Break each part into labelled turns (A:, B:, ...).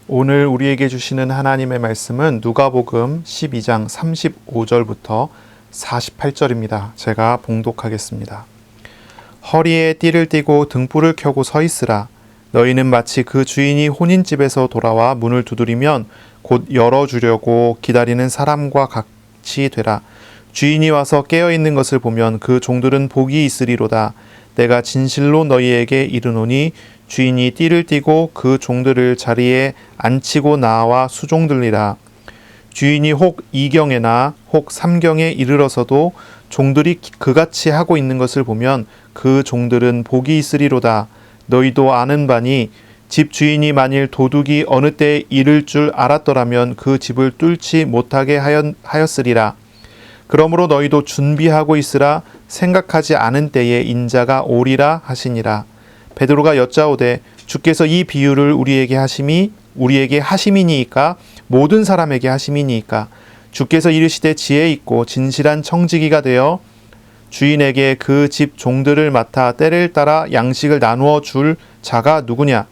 A: 오늘 우리에게 주시는 하나님의 말씀은 누가복음 12장 35절부터 48절입니다. 제가 봉독하겠습니다. 허리에 띠를 띠고 등불을 켜고 서 있으라. 너희는 마치 그 주인이 혼인집에서 돌아와 문을 두드리면 곧 열어주려고 기다리는 사람과 같이 되라. 주인이 와서 깨어있는 것을 보면 그 종들은 복이 있으리로다. 내가 진실로 너희에게 이르노니 주인이 띠를 띠고 그 종들을 자리에 앉히고 나와 수종들리라. 주인이 혹 2경에나 혹 3경에 이르러서도 종들이 그같이 하고 있는 것을 보면 그 종들은 복이 있으리로다. 너희도 아는 바니 집 주인이 만일 도둑이 어느 때에 이를 줄 알았더라면 그 집을 뚫지 못하게 하였으리라. 그러므로 너희도 준비하고 있으라. 생각하지 않은 때에 인자가 오리라 하시니라. 베드로가 여짜오되 주께서 이 비유를 우리에게 하심이니이까 모든 사람에게 하심이니이까. 주께서 이르시되 지혜 있고 진실한 청지기가 되어 주인에게 그 집 종들을 맡아 때를 따라 양식을 나누어 줄 자가 누구냐.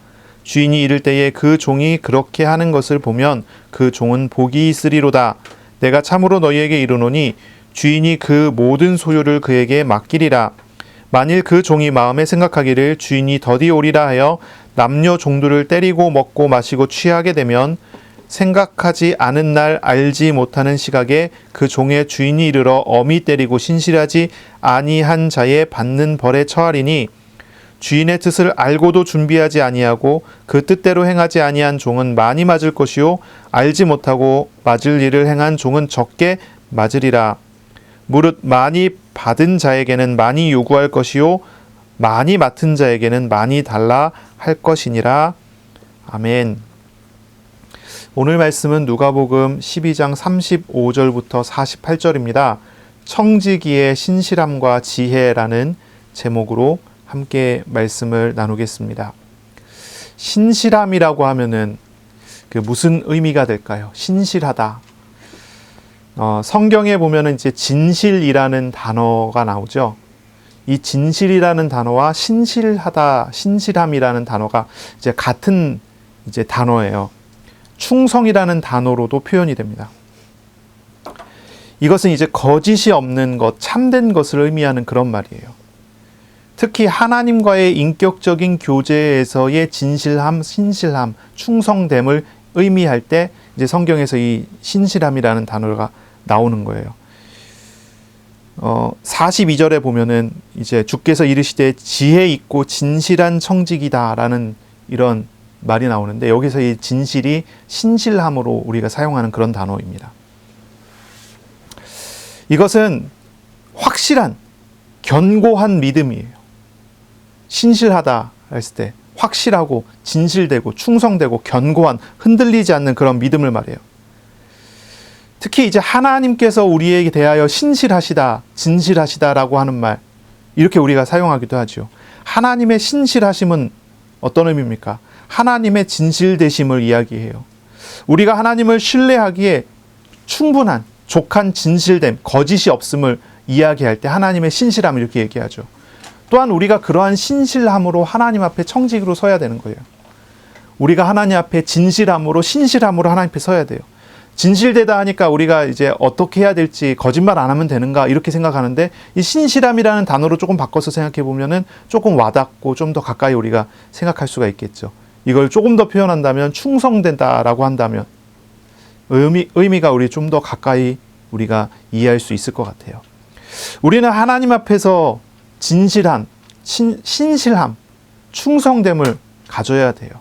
A: 주인이 이를 때에 그 종이 그렇게 하는 것을 보면 그 종은 복이 있으리로다. 내가 참으로 너희에게 이르노니 주인이 그 모든 소유를 그에게 맡기리라. 만일 그 종이 마음에 생각하기를 주인이 더디 오리라 하여 남녀 종들을 때리고 먹고 마시고 취하게 되면 생각하지 않은 날 알지 못하는 시각에 그 종의 주인이 이르러 엄히 때리고 신실하지 아니한 자의 받는 벌에 처하리니 주인의 뜻을 알고도 준비하지 아니하고 그 뜻대로 행하지 아니한 종은 많이 맞을 것이요 알지 못하고 맞을 일을 행한 종은 적게 맞으리라. 무릇 많이 받은 자에게는 많이 요구할 것이요 많이 맡은 자에게는 많이 달라 할 것이니라. 아멘. 오늘 말씀은 누가복음 12장 35절부터 48절입니다. 청지기의 신실함과 지혜라는 제목으로 함께 말씀을 나누겠습니다. 신실함이라고 하면은 무슨 의미가 될까요? 신실하다. 성경에 보면은 이제 진실이라는 단어가 나오죠. 이 진실이라는 단어와 신실하다, 신실함이라는 단어가 이제 같은 이제 단어예요. 충성이라는 단어로도 표현이 됩니다. 이것은 이제 거짓이 없는 것, 참된 것을 의미하는 그런 말이에요. 특히 하나님과의 인격적인 교제에서의 진실함, 신실함, 충성됨을 의미할 때 이제 성경에서 이 신실함이라는 단어가 나오는 거예요. 42절에 보면은 이제 주께서 이르시되 지혜 있고 진실한 청지기다라는 이런 말이 나오는데 여기서 이 진실이 신실함으로 우리가 사용하는 그런 단어입니다. 이것은 확실한, 견고한 믿음이에요. 신실하다 했을 때 확실하고 진실되고 충성되고 견고한, 흔들리지 않는 그런 믿음을 말해요. 특히 이제 하나님께서 우리에게 대하여 신실하시다, 진실하시다라고 하는 말, 이렇게 우리가 사용하기도 하죠. 하나님의 신실하심은 어떤 의미입니까? 하나님의 진실되심을 이야기해요. 우리가 하나님을 신뢰하기에 충분한, 족한 진실됨, 거짓이 없음을 이야기할 때 하나님의 신실함 이렇게 얘기하죠. 또한 우리가 그러한 신실함으로 하나님 앞에 청지기로 서야 되는 거예요. 우리가 하나님 앞에 진실함으로, 신실함으로 하나님 앞에 서야 돼요. 진실되다 하니까 우리가 이제 어떻게 해야 될지, 거짓말 안 하면 되는가 이렇게 생각하는데 이 신실함이라는 단어로 조금 바꿔서 생각해 보면은 조금 와닿고 좀 더 가까이 우리가 생각할 수가 있겠죠. 이걸 조금 더 표현한다면 충성된다라고 한다면 의미가 우리 좀 더 가까이 우리가 이해할 수 있을 것 같아요. 우리는 하나님 앞에서 진실한, 신실함, 충성됨을 가져야 돼요.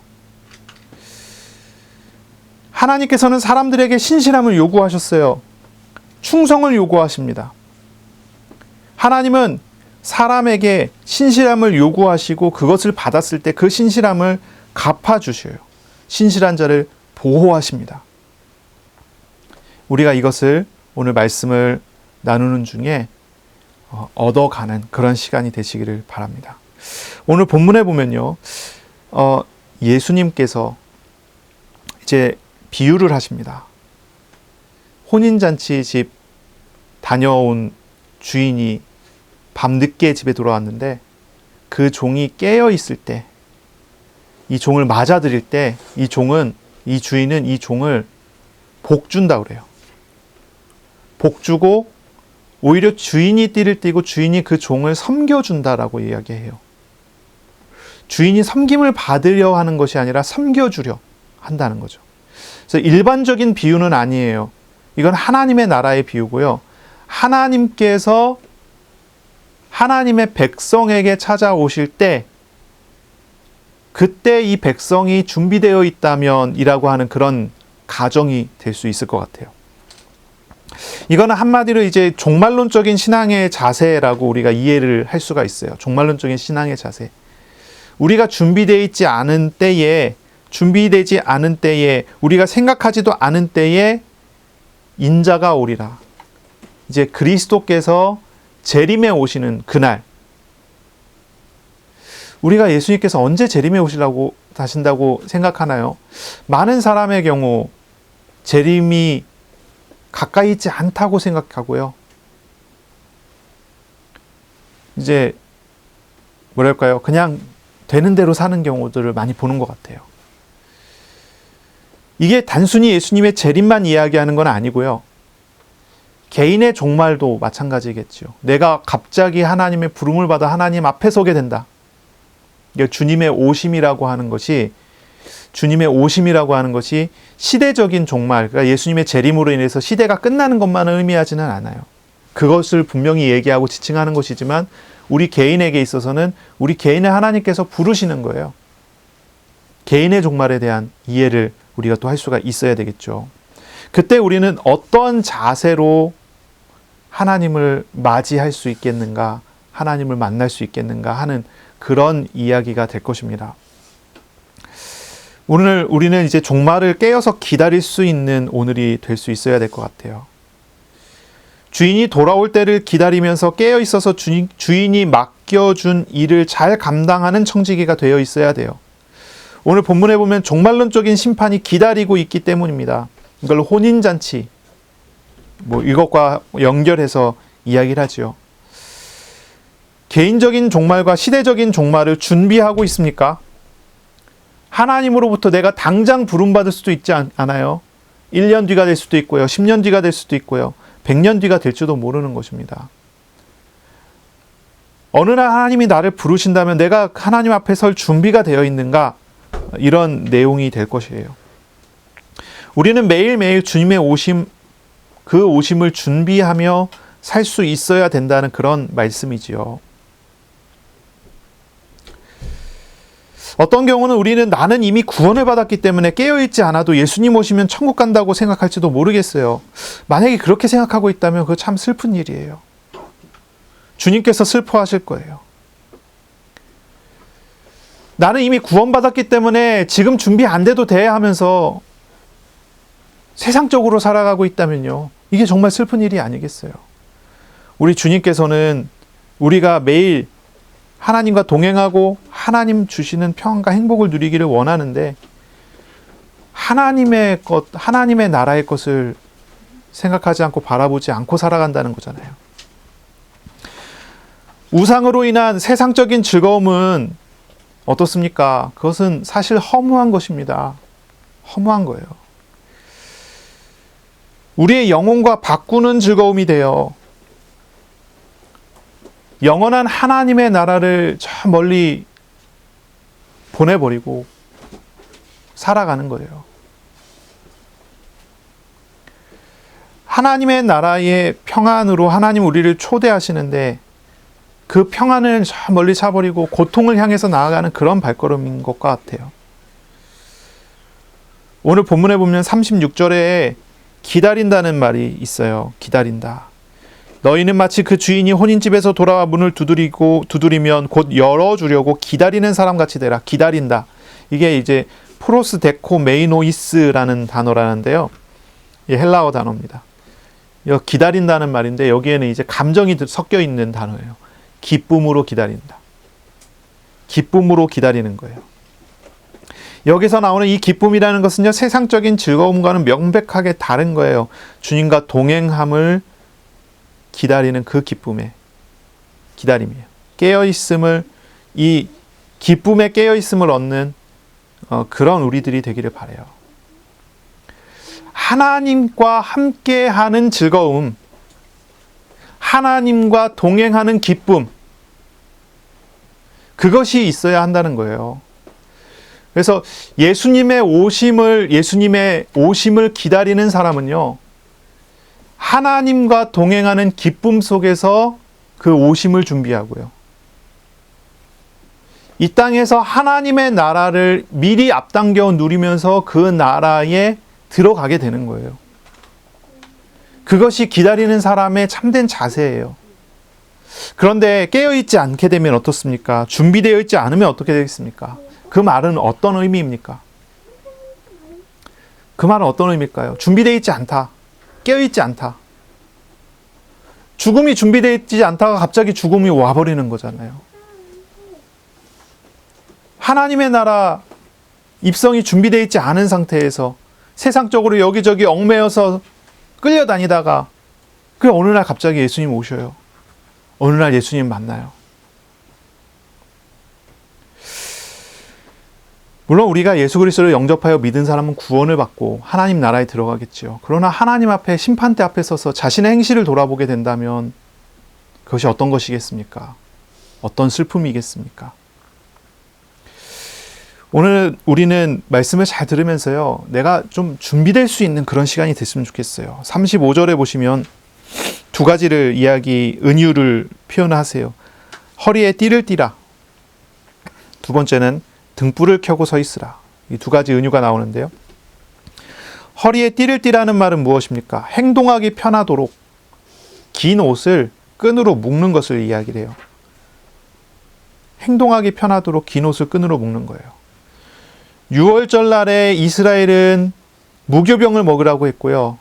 A: 하나님께서는 사람들에게 신실함을 요구하셨어요. 충성을 요구하십니다. 하나님은 사람에게 신실함을 요구하시고 그것을 받았을 때 그 신실함을 갚아주셔요. 신실한 자를 보호하십니다. 우리가 이것을 오늘 말씀을 나누는 중에 얻어가는 그런 시간이 되시기를 바랍니다. 오늘 본문에 보면요, 예수님께서 이제 비유를 하십니다. 혼인잔치 집 다녀온 주인이 밤늦게 집에 돌아왔는데 그 종이 깨어 있을 때, 이 종을 맞아들일 때 이 종은 이 주인은 이 종을 복 준다 그래요. 복 주고 오히려 주인이 띠를 띠고 주인이 그 종을 섬겨준다라고 이야기해요. 주인이 섬김을 받으려 하는 것이 아니라 섬겨주려 한다는 거죠. 그래서 일반적인 비유는 아니에요. 이건 하나님의 나라의 비유고요. 하나님께서 하나님의 백성에게 찾아오실 때 그때 이 백성이 준비되어 있다면 이라고 하는 그런 가정이 될 수 있을 것 같아요. 이거는 한마디로 이제 종말론적인 신앙의 자세라고 우리가 이해를 할 수가 있어요. 종말론적인 신앙의 자세. 우리가 준비되지 않은 때에, 우리가 생각하지도 않은 때에 인자가 오리라. 이제 그리스도께서 재림에 오시는 그날. 우리가 예수님께서 언제 재림에 오신다고 생각하나요? 많은 사람의 경우 재림이 가까이 있지 않다고 생각하고요. 이제 뭐랄까요? 그냥 되는 대로 사는 경우들을 많이 보는 것 같아요. 이게 단순히 예수님의 재림만 이야기하는 건 아니고요. 개인의 종말도 마찬가지겠죠. 내가 갑자기 하나님의 부름을 받아 하나님 앞에 서게 된다. 주님의 오심이라고 하는 것이 시대적인 종말, 그러니까 예수님의 재림으로 인해서 시대가 끝나는 것만을 의미하지는 않아요. 그것을 분명히 얘기하고 지칭하는 것이지만 우리 개인에게 있어서는 우리 개인의 하나님께서 부르시는 거예요. 개인의 종말에 대한 이해를 우리가 또 할 수가 있어야 되겠죠. 그때 우리는 어떤 자세로 하나님을 맞이할 수 있겠는가, 하나님을 만날 수 있겠는가 하는 그런 이야기가 될 것입니다. 오늘 우리는 이제 종말을 깨어서 기다릴 수 있는 오늘이 될 수 있어야 될 것 같아요. 주인이 돌아올 때를 기다리면서 깨어 있어서 주인이 맡겨준 일을 잘 감당하는 청지기가 되어 있어야 돼요. 오늘 본문에 보면 종말론적인 심판이 기다리고 있기 때문입니다. 이걸 혼인잔치, 이것과 연결해서 이야기를 하죠. 개인적인 종말과 시대적인 종말을 준비하고 있습니까? 하나님으로부터 내가 당장 부름받을 수도 있지 않아요? 1년 뒤가 될 수도 있고요. 10년 뒤가 될 수도 있고요. 100년 뒤가 될지도 모르는 것입니다. 어느 날 하나님이 나를 부르신다면 내가 하나님 앞에 설 준비가 되어 있는가? 이런 내용이 될 것이에요. 우리는 매일매일 주님의 그 오심을 준비하며 살 수 있어야 된다는 그런 말씀이지요. 어떤 경우는 우리는 나는 이미 구원을 받았기 때문에 깨어있지 않아도 예수님 오시면 천국 간다고 생각할지도 모르겠어요. 만약에 그렇게 생각하고 있다면 그거 참 슬픈 일이에요. 주님께서 슬퍼하실 거예요. 나는 이미 구원받았기 때문에 지금 준비 안 돼도 돼 하면서 세상적으로 살아가고 있다면요. 이게 정말 슬픈 일이 아니겠어요. 우리 주님께서는 우리가 매일 하나님과 동행하고 하나님 주시는 평안과 행복을 누리기를 원하는데 하나님의 나라의 것을 생각하지 않고 바라보지 않고 살아간다는 거잖아요. 우상으로 인한 세상적인 즐거움은 어떻습니까? 그것은 사실 허무한 것입니다. 허무한 거예요. 우리의 영혼과 바꾸는 즐거움이 되어 영원한 하나님의 나라를 저 멀리 보내버리고 살아가는 거예요. 하나님의 나라의 평안으로 하나님 우리를 초대하시는데 그 평안을 저 멀리 차버리고 고통을 향해서 나아가는 그런 발걸음인 것 같아요. 오늘 본문에 보면 36절에 기다린다는 말이 있어요. 기다린다. 너희는 마치 그 주인이 혼인집에서 돌아와 문을 두드리면 곧 열어주려고 기다리는 사람같이 되라. 기다린다. 이게 이제 프로스 데코 메이노이스라는 단어라는데요. 이 헬라어 단어입니다. 기다린다는 말인데 여기에는 이제 감정이 섞여 있는 단어예요. 기쁨으로 기다린다. 기쁨으로 기다리는 거예요. 여기서 나오는 이 기쁨이라는 것은요, 세상적인 즐거움과는 명백하게 다른 거예요. 주님과 동행함을 기다리는 그 기쁨의 기다림이에요. 이 기쁨에 깨어있음을 얻는 그런 우리들이 되기를 바라요. 하나님과 함께하는 즐거움, 하나님과 동행하는 기쁨, 그것이 있어야 한다는 거예요. 그래서 예수님의 오심을 기다리는 사람은요, 하나님과 동행하는 기쁨 속에서 그 오심을 준비하고요. 이 땅에서 하나님의 나라를 미리 앞당겨 누리면서 그 나라에 들어가게 되는 거예요. 그것이 기다리는 사람의 참된 자세예요. 그런데 깨어있지 않게 되면 어떻습니까? 준비되어 있지 않으면 어떻게 되겠습니까? 그 말은 어떤 의미입니까? 그 말은 어떤 의미일까요? 준비되어 있지 않다. 깨어있지 않다. 죽음이 준비되어 있지 않다가 갑자기 죽음이 와버리는 거잖아요. 하나님의 나라 입성이 준비되어 있지 않은 상태에서 세상적으로 여기저기 얽매여서 끌려다니다가 그 어느 날 갑자기 예수님 오셔요. 어느 날 예수님 만나요. 물론 우리가 예수 그리스도를 영접하여 믿은 사람은 구원을 받고 하나님 나라에 들어가겠죠. 그러나 하나님 앞에 심판대 앞에 서서 자신의 행실을 돌아보게 된다면 그것이 어떤 것이겠습니까? 어떤 슬픔이겠습니까? 오늘 우리는 말씀을 잘 들으면서요, 내가 좀 준비될 수 있는 그런 시간이 됐으면 좋겠어요. 35절에 보시면 두 가지를 은유를 표현하세요. 허리에 띠를 띠라. 두 번째는 등불을 켜고 서 있으라. 이 두 가지 은유가 나오는데요. 허리에 띠를 띠라는 말은 무엇입니까? 행동하기 편하도록 긴 옷을 끈으로 묶는 것을 이야기를 해요. 행동하기 편하도록 긴 옷을 끈으로 묶는 거예요. 6월절 날에 이스라엘은 무교병을 먹으라고 했고요.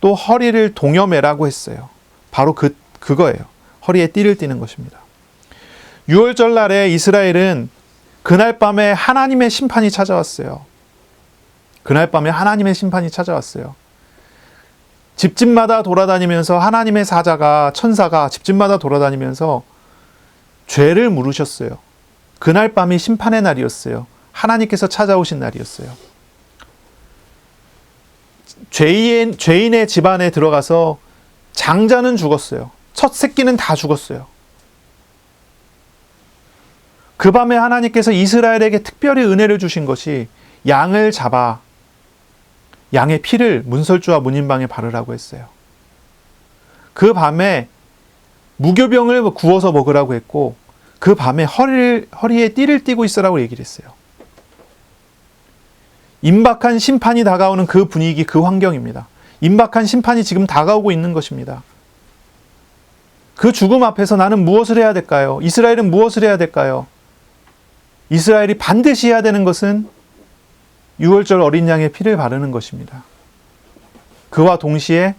A: 또 허리를 동여매라고 했어요. 바로 그거예요. 허리에 띠를 띠는 것입니다. 6월절 날에 이스라엘은 그날 밤에 하나님의 심판이 찾아왔어요. 그날 밤에 하나님의 심판이 찾아왔어요. 집집마다 돌아다니면서 하나님의 천사가 집집마다 돌아다니면서 죄를 물으셨어요. 그날 밤이 심판의 날이었어요. 하나님께서 찾아오신 날이었어요. 죄인의 집안에 들어가서 장자는 죽었어요. 첫 새끼는 다 죽었어요. 그 밤에 하나님께서 이스라엘에게 특별히 은혜를 주신 것이 양을 잡아 양의 피를 문설주와 문인방에 바르라고 했어요. 그 밤에 무교병을 구워서 먹으라고 했고 그 밤에 허리에 띠를 띠고 있으라고 얘기를 했어요. 임박한 심판이 다가오는 그 분위기, 그 환경입니다. 임박한 심판이 지금 다가오고 있는 것입니다. 그 죽음 앞에서 나는 무엇을 해야 될까요? 이스라엘은 무엇을 해야 될까요? 이스라엘이 반드시 해야 되는 것은 6월절 어린 양의 피를 바르는 것입니다. 그와 동시에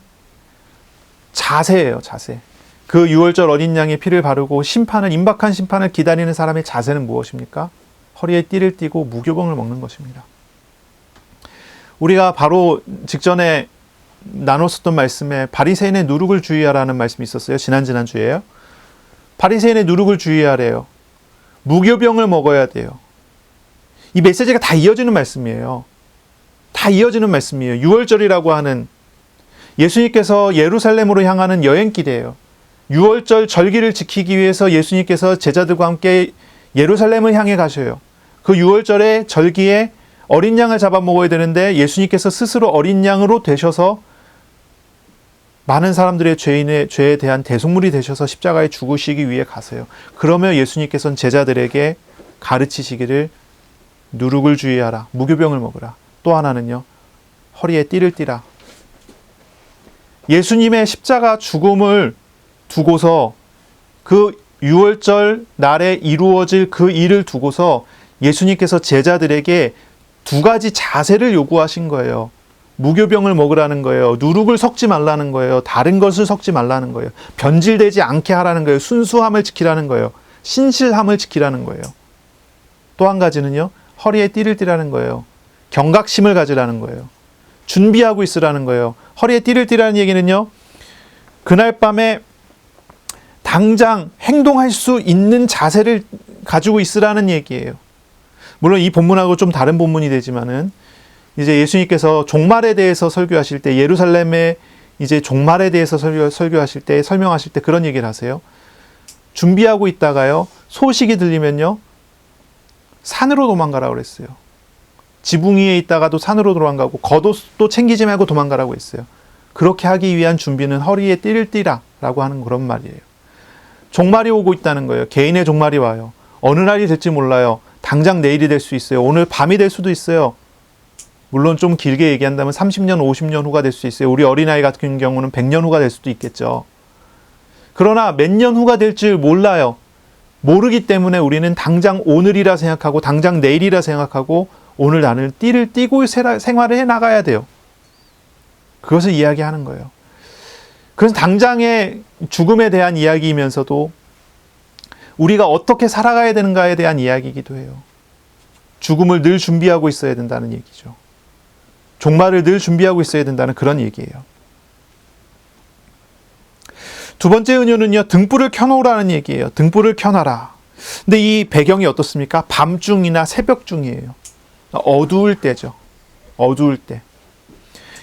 A: 자세예요, 자세. 그 6월절 어린 양의 피를 바르고 임박한 심판을 기다리는 사람의 자세는 무엇입니까? 허리에 띠를 띠고 무교병을 먹는 것입니다. 우리가 바로 직전에 나눴었던 말씀에 바리새인의 누룩을 주의하라는 말씀이 있었어요. 지난주에요. 바리새인의 누룩을 주의하래요. 무교병을 먹어야 돼요. 이 메시지가 다 이어지는 말씀이에요. 다 이어지는 말씀이에요. 6월절이라고 하는 예수님께서 예루살렘으로 향하는 여행길이에요. 6월절 절기를 지키기 위해서 예수님께서 제자들과 함께 예루살렘을 향해 가셔요. 그 6월절의 절기에 어린 양을 잡아먹어야 되는데 예수님께서 스스로 어린 양으로 되셔서 많은 사람들의 죄에 대한 대속물이 되셔서 십자가에 죽으시기 위해 가세요. 그러면 예수님께서는 제자들에게 가르치시기를 누룩을 주의하라, 무교병을 먹으라. 또 하나는요, 허리에 띠를 띠라. 예수님의 십자가 죽음을 두고서 그 6월절 날에 이루어질 그 일을 두고서 예수님께서 제자들에게 두 가지 자세를 요구하신 거예요. 무교병을 먹으라는 거예요. 누룩을 섞지 말라는 거예요. 다른 것을 섞지 말라는 거예요. 변질되지 않게 하라는 거예요. 순수함을 지키라는 거예요. 신실함을 지키라는 거예요. 또 한 가지는요, 허리에 띠를 띠라는 거예요. 경각심을 가지라는 거예요. 준비하고 있으라는 거예요. 허리에 띠를 띠라는 얘기는요, 그날 밤에 당장 행동할 수 있는 자세를 가지고 있으라는 얘기예요. 물론 이 본문하고 좀 다른 본문이 되지만은 이제 예수님께서 종말에 대해서 설교하실 때, 예루살렘의 이제 종말에 대해서 설교하실 때, 설명하실 때 그런 얘기를 하세요. 준비하고 있다가요, 소식이 들리면요, 산으로 도망가라고 그랬어요. 지붕 위에 있다가도 산으로 도망가고, 겉옷도 챙기지 말고 도망가라고 했어요. 그렇게 하기 위한 준비는 허리에 띠를 띠라 라고 하는 그런 말이에요. 종말이 오고 있다는 거예요. 개인의 종말이 와요. 어느 날이 될지 몰라요. 당장 내일이 될 수 있어요. 오늘 밤이 될 수도 있어요. 물론 좀 길게 얘기한다면 30년, 50년 후가 될 수 있어요. 우리 어린아이 같은 경우는 100년 후가 될 수도 있겠죠. 그러나 몇 년 후가 될 줄 몰라요. 모르기 때문에 우리는 당장 오늘이라 생각하고 당장 내일이라 생각하고 오늘 나는 띠를 띠고 생활을 해나가야 돼요. 그것을 이야기하는 거예요. 그래서 당장의 죽음에 대한 이야기이면서도 우리가 어떻게 살아가야 되는가에 대한 이야기이기도 해요. 죽음을 늘 준비하고 있어야 된다는 얘기죠. 종말을 늘 준비하고 있어야 된다는 그런 얘기예요. 두 번째 은유는요, 등불을 켜놓으라는 얘기예요. 등불을 켜놔라. 근데 이 배경이 어떻습니까? 밤중이나 새벽중이에요. 어두울 때죠. 어두울 때.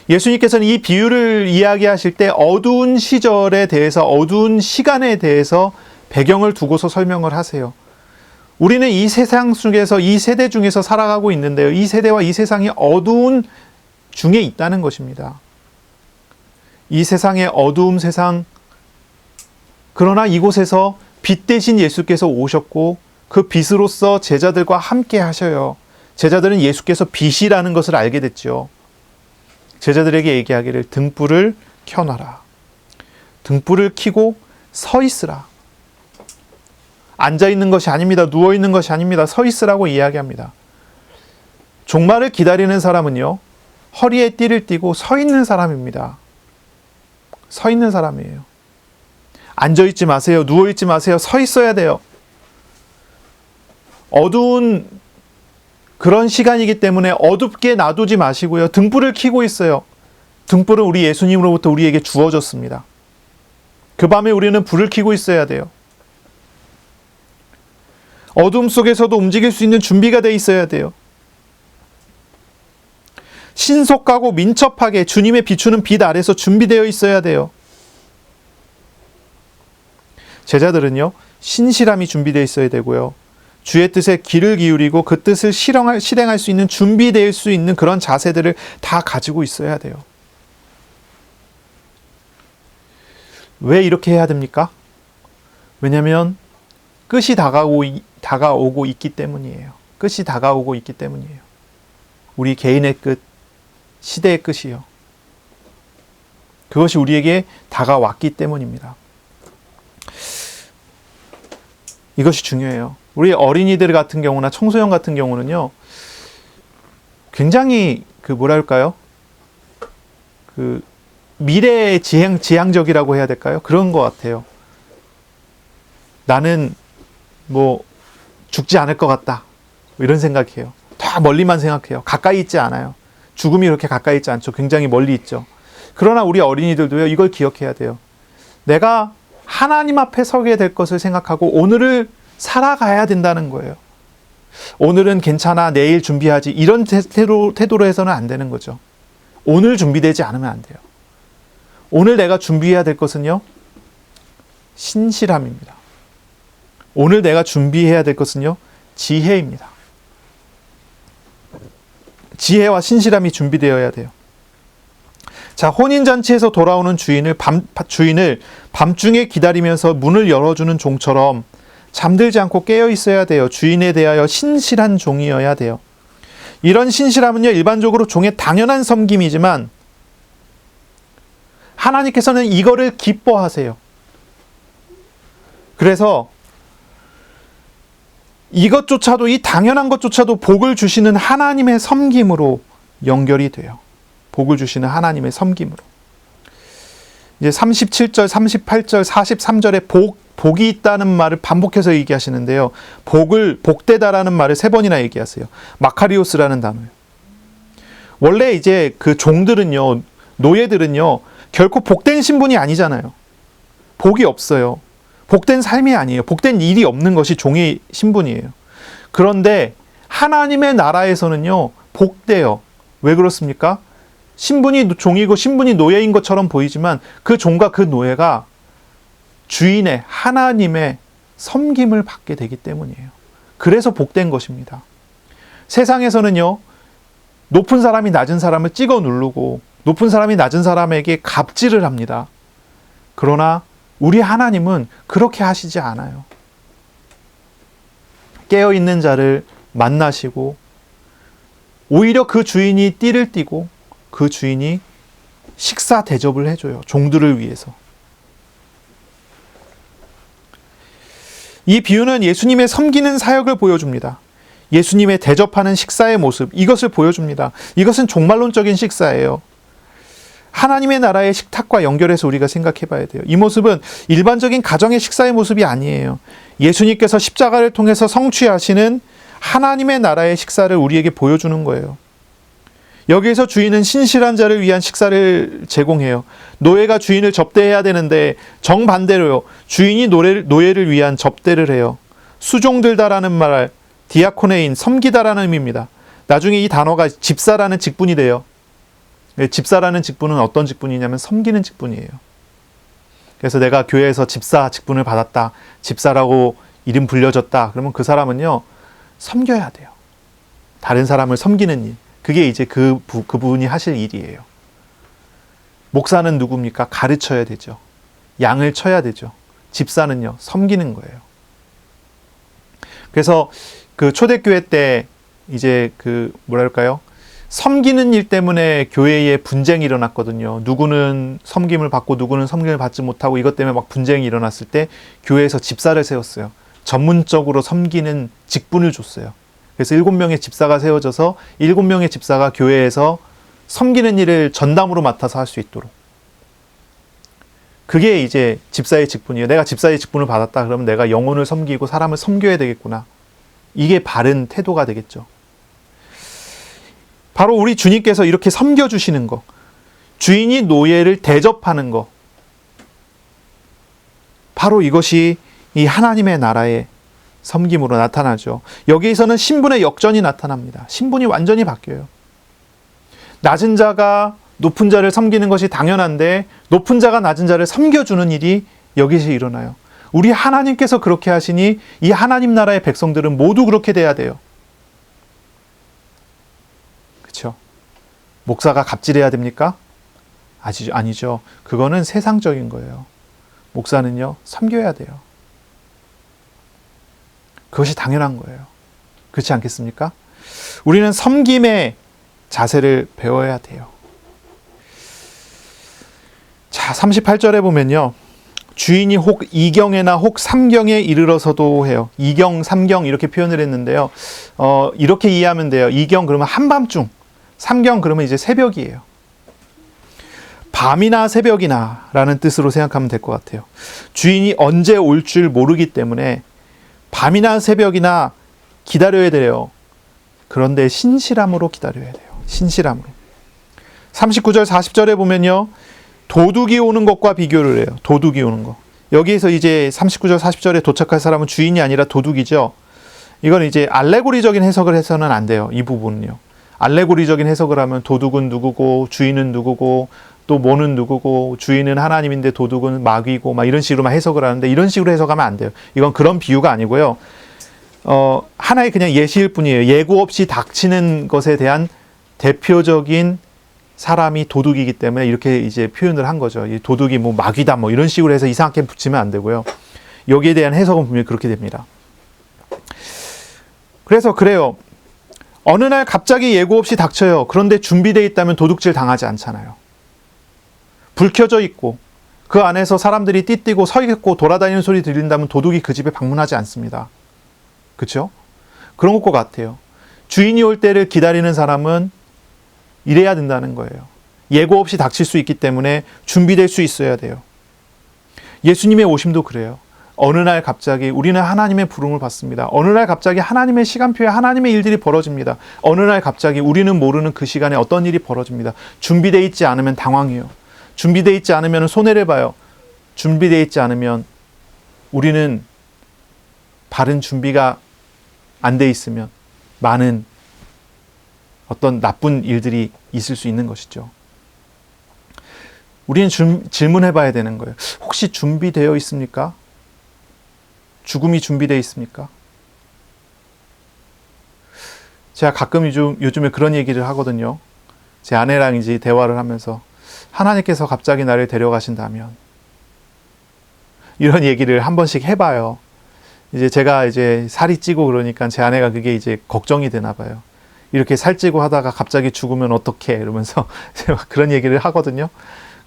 A: 예수님께서는 이 비유를 이야기하실 때 어두운 시절에 대해서, 어두운 시간에 대해서 배경을 두고서 설명을 하세요. 우리는 이 세상 속에서, 이 세대 중에서 살아가고 있는데요. 이 세대와 이 세상이 어두운 중에 있다는 것입니다. 이 세상의 어두움 세상, 그러나 이곳에서 빛 대신 예수께서 오셨고 그 빛으로서 제자들과 함께 하셔요. 제자들은 예수께서 빛이라는 것을 알게 됐죠. 제자들에게 얘기하기를 등불을 켜놔라. 등불을 켜고 서 있으라. 앉아 있는 것이 아닙니다. 누워 있는 것이 아닙니다. 서 있으라고 이야기합니다. 종말을 기다리는 사람은요, 허리에 띠를 띠고 서 있는 사람입니다. 서 있는 사람이에요. 앉아 있지 마세요. 누워 있지 마세요. 서 있어야 돼요. 어두운 그런 시간이기 때문에 어둡게 놔두지 마시고요. 등불을 켜고 있어요. 등불은 우리 예수님으로부터 우리에게 주어졌습니다. 그 밤에 우리는 불을 켜고 있어야 돼요. 어둠 속에서도 움직일 수 있는 준비가 돼 있어야 돼요. 신속하고 민첩하게 주님의 비추는 빛 아래서 준비되어 있어야 돼요. 제자들은요, 신실함이 준비되어 있어야 되고요. 주의 뜻에 귀를 기울이고 그 뜻을 실행할 수 있는, 준비될 수 있는 그런 자세들을 다 가지고 있어야 돼요. 왜 이렇게 해야 됩니까? 왜냐하면 끝이 다가오고 있기 때문이에요. 끝이 다가오고 있기 때문이에요. 우리 개인의 끝, 시대의 끝이요. 그것이 우리에게 다가왔기 때문입니다. 이것이 중요해요. 우리 어린이들 같은 경우나 청소년 같은 경우는요, 굉장히 미래의 지향적이라고 해야 될까요? 그런 것 같아요. 나는 죽지 않을 것 같다, 이런 생각해요. 다 멀리만 생각해요. 가까이 있지 않아요. 죽음이 그렇게 가까이 있지 않죠. 굉장히 멀리 있죠. 그러나 우리 어린이들도요, 이걸 기억해야 돼요. 내가 하나님 앞에 서게 될 것을 생각하고 오늘을 살아가야 된다는 거예요. 오늘은 괜찮아, 내일 준비하지, 이런 태도로 해서는 안 되는 거죠. 오늘 준비되지 않으면 안 돼요. 오늘 내가 준비해야 될 것은요, 신실함입니다. 오늘 내가 준비해야 될 것은요, 지혜입니다. 지혜와 신실함이 준비되어야 돼요. 자, 혼인잔치에서 돌아오는 주인을 밤중에 기다리면서 문을 열어주는 종처럼 잠들지 않고 깨어 있어야 돼요. 주인에 대하여 신실한 종이어야 돼요. 이런 신실함은요, 일반적으로 종의 당연한 섬김이지만 하나님께서는 이거를 기뻐하세요. 그래서 이것조차도, 이 당연한 것조차도 복을 주시는 하나님의 섬김으로 연결이 돼요. 복을 주시는 하나님의 섬김으로. 이제 37절, 38절, 43절에 복이 있다는 말을 반복해서 얘기하시는데요. 복되다라는 말을 3번이나 얘기하세요. 마카리오스라는 단어예요. 원래 이제 그 종들은요, 노예들은요, 결코 복된 신분이 아니잖아요. 복이 없어요. 복된 삶이 아니에요. 복된 일이 없는 것이 종의 신분이에요. 그런데 하나님의 나라에서는요, 복돼요. 왜 그렇습니까? 신분이 종이고 신분이 노예인 것처럼 보이지만 그 종과 그 노예가 주인의 하나님의 섬김을 받게 되기 때문이에요. 그래서 복된 것입니다. 세상에서는요, 높은 사람이 낮은 사람을 찍어 누르고 높은 사람이 낮은 사람에게 갑질을 합니다. 그러나 우리 하나님은 그렇게 하시지 않아요. 깨어있는 자를 만나시고 오히려 그 주인이 띠를 띠고 그 주인이 식사 대접을 해줘요. 종들을 위해서. 이 비유는 예수님의 섬기는 사역을 보여줍니다. 예수님의 대접하는 식사의 모습, 이것을 보여줍니다. 이것은 종말론적인 식사예요. 하나님의 나라의 식탁과 연결해서 우리가 생각해 봐야 돼요. 이 모습은 일반적인 가정의 식사의 모습이 아니에요. 예수님께서 십자가를 통해서 성취하시는 하나님의 나라의 식사를 우리에게 보여주는 거예요. 여기에서 주인은 신실한 자를 위한 식사를 제공해요. 노예가 주인을 접대해야 되는데 정반대로요. 주인이 노예를 위한 접대를 해요. 수종들다라는 말, 디아코네인, 섬기다라는 의미입니다. 나중에 이 단어가 집사라는 직분이 돼요. 집사라는 직분은 어떤 직분이냐면 섬기는 직분이에요. 그래서 내가 교회에서 집사 직분을 받았다, 집사라고 이름 불려졌다, 그러면 그 사람은요, 섬겨야 돼요. 다른 사람을 섬기는 일. 그게 이제 그분이 하실 일이에요. 목사는 누굽니까? 가르쳐야 되죠. 양을 쳐야 되죠. 집사는요, 섬기는 거예요. 그래서 그 초대교회 때 이제 뭐랄까요? 섬기는 일 때문에 교회에 분쟁이 일어났거든요. 누구는 섬김을 받고 누구는 섬김을 받지 못하고 이것 때문에 막 분쟁이 일어났을 때 교회에서 집사를 세웠어요. 전문적으로 섬기는 직분을 줬어요. 그래서 7명의 집사가 세워져서 7명의 집사가 교회에서 섬기는 일을 전담으로 맡아서 할 수 있도록. 그게 이제 집사의 직분이에요. 내가 집사의 직분을 받았다 그러면 내가 영혼을 섬기고 사람을 섬겨야 되겠구나. 이게 바른 태도가 되겠죠. 바로 우리 주님께서 이렇게 섬겨주시는 거, 주인이 노예를 대접하는 거, 바로 이것이 이 하나님의 나라의 섬김으로 나타나죠. 여기에서는 신분의 역전이 나타납니다. 신분이 완전히 바뀌어요. 낮은 자가 높은 자를 섬기는 것이 당연한데 높은 자가 낮은 자를 섬겨주는 일이 여기서 일어나요. 우리 하나님께서 그렇게 하시니 이 하나님 나라의 백성들은 모두 그렇게 돼야 돼요. 그렇죠? 목사가 갑질해야 됩니까? 아니죠. 그거는 세상적인 거예요. 목사는요, 섬겨야 돼요. 그것이 당연한 거예요. 그렇지 않겠습니까? 우리는 섬김의 자세를 배워야 돼요. 자, 38절에 보면요. 주인이 혹 2경에나 혹 3경에 이르러서도 해요. 2경, 3경 이렇게 표현을 했는데요. 이렇게 이해하면 돼요. 2경 그러면 한밤중, 3경 그러면 이제 새벽이에요. 밤이나 새벽이나 라는 뜻으로 생각하면 될 것 같아요. 주인이 언제 올 줄 모르기 때문에 밤이나 새벽이나 기다려야 돼요. 그런데 신실함으로 기다려야 돼요. 신실함으로. 39절 40절에 보면요. 도둑이 오는 것과 비교를 해요. 도둑이 오는 거. 여기에서 이제 39절 40절에 도착할 사람은 주인이 아니라 도둑이죠. 이건 이제 알레고리적인 해석을 해서는 안 돼요. 이 부분은요. 알레고리적인 해석을 하면 도둑은 누구고 주인은 누구고 또 뭐는 누구고 주인은 하나님인데 도둑은 마귀고 막 이런 식으로만 해석을 하는데 이런 식으로 해석하면 안 돼요. 이건 그런 비유가 아니고요. 하나의 그냥 예시일 뿐이에요. 예고 없이 닥치는 것에 대한 대표적인 사람이 도둑이기 때문에 이렇게 이제 표현을 한 거죠. 이 도둑이 뭐 마귀다 뭐 이런 식으로 해서 이상하게 붙이면 안 되고요. 여기에 대한 해석은 분명히 그렇게 됩니다. 그래서 그래요. 어느 날 갑자기 예고 없이 닥쳐요. 그런데 준비되어 있다면 도둑질 당하지 않잖아요. 불 켜져 있고 그 안에서 사람들이 띠띠고 서 있고 돌아다니는 소리 들린다면 도둑이 그 집에 방문하지 않습니다. 그렇죠? 그런 것과 같아요. 주인이 올 때를 기다리는 사람은 이래야 된다는 거예요. 예고 없이 닥칠 수 있기 때문에 준비될 수 있어야 돼요. 예수님의 오심도 그래요. 어느 날 갑자기 우리는 하나님의 부름을 받습니다. 어느 날 갑자기 하나님의 시간표에 하나님의 일들이 벌어집니다. 어느 날 갑자기 우리는 모르는 그 시간에 어떤 일이 벌어집니다. 준비되어 있지 않으면 당황해요. 준비되어 있지 않으면 손해를 봐요. 준비되어 있지 않으면 우리는 바른 준비가 안 돼 있으면 많은 어떤 나쁜 일들이 있을 수 있는 것이죠. 우리는 질문해 봐야 되는 거예요. 혹시 준비되어 있습니까? 죽음이 준비되어 있습니까? 제가 가끔 요즘에 그런 얘기를 하거든요. 제 아내랑 이제 대화를 하면서 하나님께서 갑자기 나를 데려가신다면 이런 얘기를 한 번씩 해봐요. 이제 제가 이제 살이 찌고 그러니까 제 아내가 그게 이제 걱정이 되나 봐요. 이렇게 살찌고 하다가 갑자기 죽으면 어떡해 이러면서 제가 그런 얘기를 하거든요.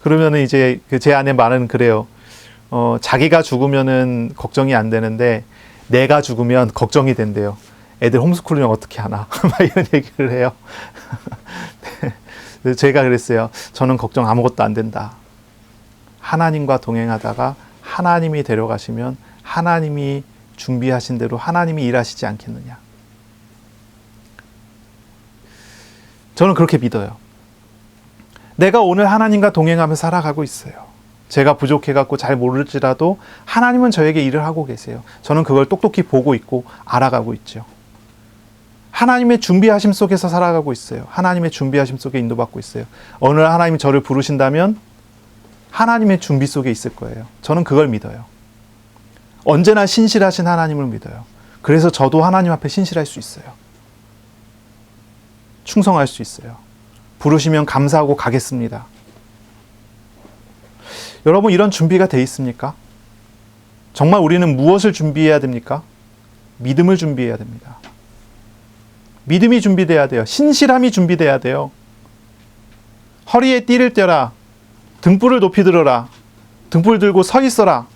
A: 그러면은 이제 제 아내 말은 그래요. 자기가 죽으면은 걱정이 안 되는데 내가 죽으면 걱정이 된대요. 애들 홈스쿨링 어떻게 하나 막 이런 얘기를 해요. 네. 제가 그랬어요. 저는 걱정 아무것도 안 된다. 하나님과 동행하다가 하나님이 데려가시면 하나님이 준비하신 대로 하나님이 일하시지 않겠느냐. 저는 그렇게 믿어요. 내가 오늘 하나님과 동행하며 살아가고 있어요. 제가 부족해갖고 잘 모를지라도 하나님은 저에게 일을 하고 계세요. 저는 그걸 똑똑히 보고 있고 알아가고 있죠. 하나님의 준비하심 속에서 살아가고 있어요. 하나님의 준비하심 속에 인도받고 있어요. 어느 날 하나님이 저를 부르신다면 하나님의 준비 속에 있을 거예요. 저는 그걸 믿어요. 언제나 신실하신 하나님을 믿어요. 그래서 저도 하나님 앞에 신실할 수 있어요. 충성할 수 있어요. 부르시면 감사하고 가겠습니다. 여러분, 이런 준비가 돼 있습니까? 정말 우리는 무엇을 준비해야 됩니까? 믿음을 준비해야 됩니다. 믿음이 준비돼야 돼요. 신실함이 준비돼야 돼요. 허리에 띠를 떼라. 등불을 높이 들어라. 등불 들고 서 있어라.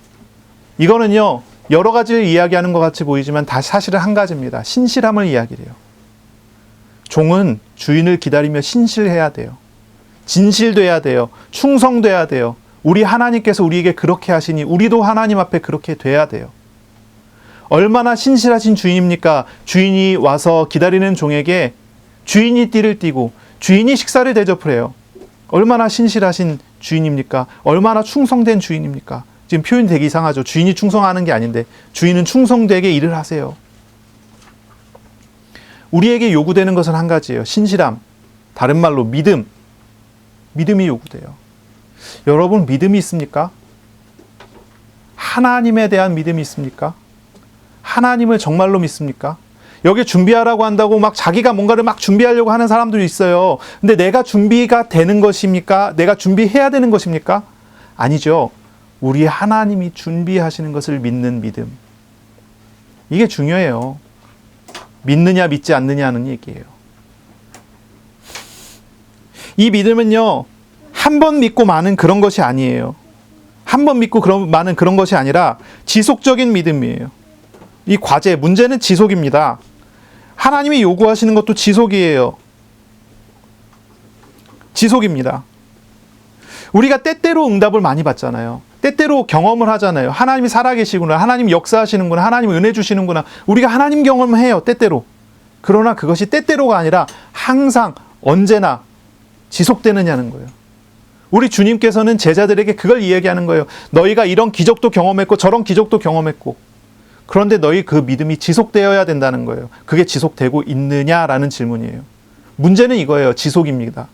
A: 이거는요, 여러 가지를 이야기하는 것 같이 보이지만 다 사실은 한 가지입니다. 신실함을 이야기해요. 종은 주인을 기다리며 신실해야 돼요. 진실돼야 돼요. 충성돼야 돼요. 우리 하나님께서 우리에게 그렇게 하시니 우리도 하나님 앞에 그렇게 돼야 돼요. 얼마나 신실하신 주인입니까? 주인이 와서 기다리는 종에게 주인이 띠를 띠고 주인이 식사를 대접을 해요. 얼마나 신실하신 주인입니까? 얼마나 충성된 주인입니까? 지금 표현이 되게 이상하죠. 주인이 충성하는 게 아닌데 주인은 충성되게 일을 하세요. 우리에게 요구되는 것은 한 가지예요. 신실함. 다른 말로 믿음. 믿음이 요구돼요. 여러분, 믿음이 있습니까? 하나님에 대한 믿음이 있습니까? 하나님을 정말로 믿습니까? 여기 준비하라고 한다고 막 자기가 뭔가를 막 준비하려고 하는 사람들이 있어요. 근데 내가 준비가 되는 것입니까? 내가 준비해야 되는 것입니까? 아니죠. 우리 하나님이 준비하시는 것을 믿는 믿음. 이게 중요해요. 믿느냐 믿지 않느냐는 얘기예요. 이 믿음은요, 한 번 믿고 마는 그런 것이 아니에요. 한 번 믿고 마는 그런 것이 아니라 지속적인 믿음이에요. 이 과제, 문제는 지속입니다. 하나님이 요구하시는 것도 지속이에요. 지속입니다. 우리가 때때로 응답을 많이 받잖아요. 때때로 경험을 하잖아요. 하나님이 살아계시구나. 하나님이 역사하시는구나. 하나님이 은혜 주시는구나. 우리가 하나님 경험을 해요. 때때로. 그러나 그것이 때때로가 아니라 항상 언제나 지속되느냐는 거예요. 우리 주님께서는 제자들에게 그걸 이야기하는 거예요. 너희가 이런 기적도 경험했고 저런 기적도 경험했고 그런데 너희 그 믿음이 지속되어야 된다는 거예요. 그게 지속되고 있느냐라는 질문이에요. 문제는 이거예요. 지속입니다.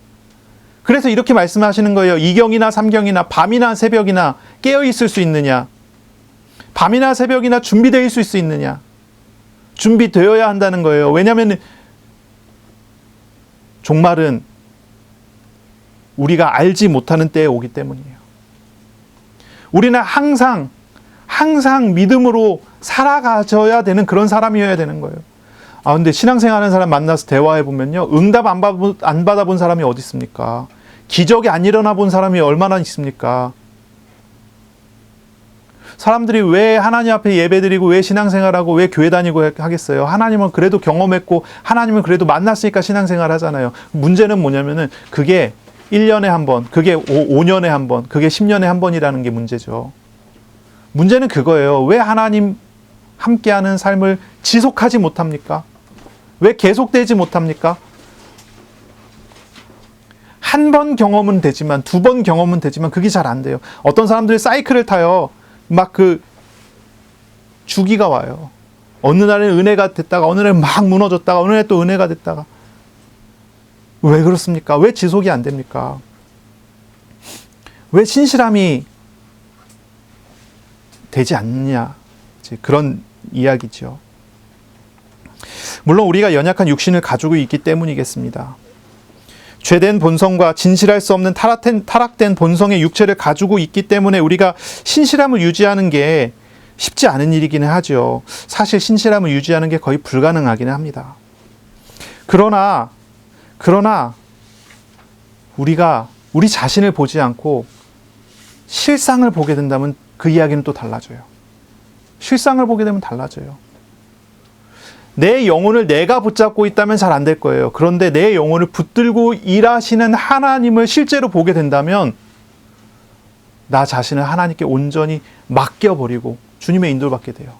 A: 그래서 이렇게 말씀하시는 거예요. 2경이나 3경이나 밤이나 새벽이나 깨어 있을 수 있느냐? 밤이나 새벽이나 준비되어 있을 수 있느냐? 준비되어야 한다는 거예요. 왜냐하면 종말은 우리가 알지 못하는 때에 오기 때문이에요. 우리는 항상 믿음으로 살아가져야 되는 그런 사람이어야 되는 거예요. 근데 신앙생활하는 사람 만나서 대화해보면요. 응답 안 받아본 사람이 어디 있습니까? 기적이 안 일어나 본 사람이 얼마나 있습니까? 사람들이 왜 하나님 앞에 예배드리고 왜 신앙생활하고 왜 교회 다니고 하겠어요? 하나님은 그래도 경험했고 하나님은 그래도 만났으니까 신앙생활 하잖아요. 문제는 뭐냐면은 그게 1년에 한 번, 그게 5년에 한 번, 그게 10년에 한 번이라는 게 문제죠. 문제는 그거예요. 왜 하나님 함께하는 삶을 지속하지 못합니까? 왜 계속되지 못합니까? 한 번 경험은 되지만, 2번 경험은 되지만 그게 잘 안 돼요. 어떤 사람들이 사이클을 타요. 막 주기가 와요. 어느 날은 은혜가 됐다가 어느 날은 막 무너졌다가 어느 날 또 은혜가 됐다가 왜 그렇습니까? 왜 지속이 안 됩니까? 왜 신실함이 되지 않느냐? 그런 이야기죠. 물론 우리가 연약한 육신을 가지고 있기 때문이겠습니다. 죄된 본성과 진실할 수 없는 타락된 본성의 육체를 가지고 있기 때문에 우리가 신실함을 유지하는 게 쉽지 않은 일이기는 하죠. 사실 신실함을 유지하는 게 거의 불가능하기는 합니다. 그러나 우리가 우리 자신을 보지 않고 실상을 보게 된다면 그 이야기는 또 달라져요. 실상을 보게 되면 달라져요. 내 영혼을 내가 붙잡고 있다면 잘 안 될 거예요. 그런데 내 영혼을 붙들고 일하시는 하나님을 실제로 보게 된다면 나 자신을 하나님께 온전히 맡겨버리고 주님의 인도를 받게 돼요.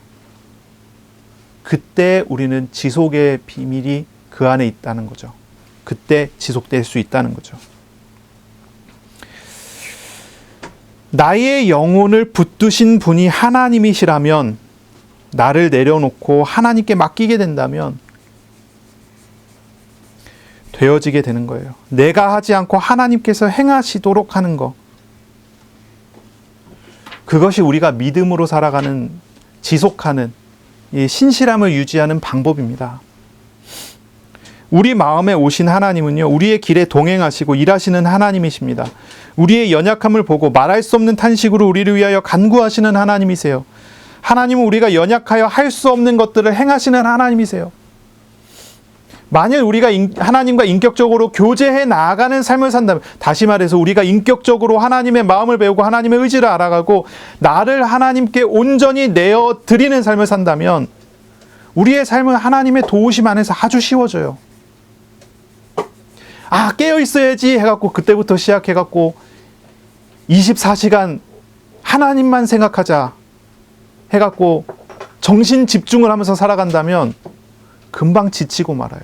A: 그때 우리는 지속의 비밀이 그 안에 있다는 거죠. 그때 지속될 수 있다는 거죠. 나의 영혼을 붙드신 분이 하나님이시라면 나를 내려놓고 하나님께 맡기게 된다면 되어지게 되는 거예요. 내가 하지 않고 하나님께서 행하시도록 하는 것. 그것이 우리가 믿음으로 살아가는, 지속하는, 신실함을 유지하는 방법입니다. 우리 마음에 오신 하나님은요, 우리의 길에 동행하시고 일하시는 하나님이십니다. 우리의 연약함을 보고 말할 수 없는 탄식으로 우리를 위하여 간구하시는 하나님이세요. 하나님은 우리가 연약하여 할 수 없는 것들을 행하시는 하나님이세요. 만일 우리가 하나님과 인격적으로 교제해 나아가는 삶을 산다면, 다시 말해서 우리가 인격적으로 하나님의 마음을 배우고 하나님의 의지를 알아가고 나를 하나님께 온전히 내어드리는 삶을 산다면 우리의 삶은 하나님의 도우심 안에서 아주 쉬워져요. 깨어 있어야지 해갖고 그때부터 시작해갖고 24시간 하나님만 생각하자 해갖고 정신 집중을 하면서 살아간다면 금방 지치고 말아요.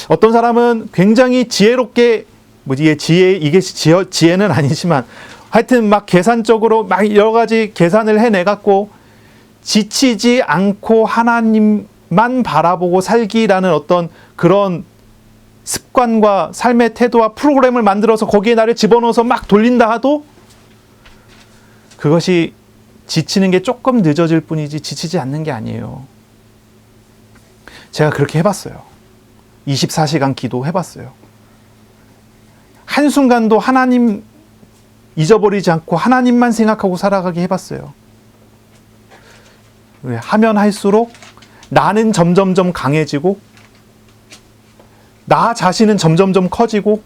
A: 어떤 사람은 굉장히 지혜롭게, 이게 지혜는 아니지만 하여튼 막 계산적으로 막 여러 가지 계산을 해내갖고 지치지 않고 하나님만 바라보고 살기라는 어떤 그런 습관과 삶의 태도와 프로그램을 만들어서 거기에 나를 집어넣어서 막 돌린다 하도 그것이 지치는 게 조금 늦어질 뿐이지 지치지 않는 게 아니에요. 제가 그렇게 해봤어요. 24시간 기도 해봤어요. 한순간도 하나님 잊어버리지 않고 하나님만 생각하고 살아가게 해봤어요. 하면 할수록 나는 점점점 강해지고 나 자신은 점점점 커지고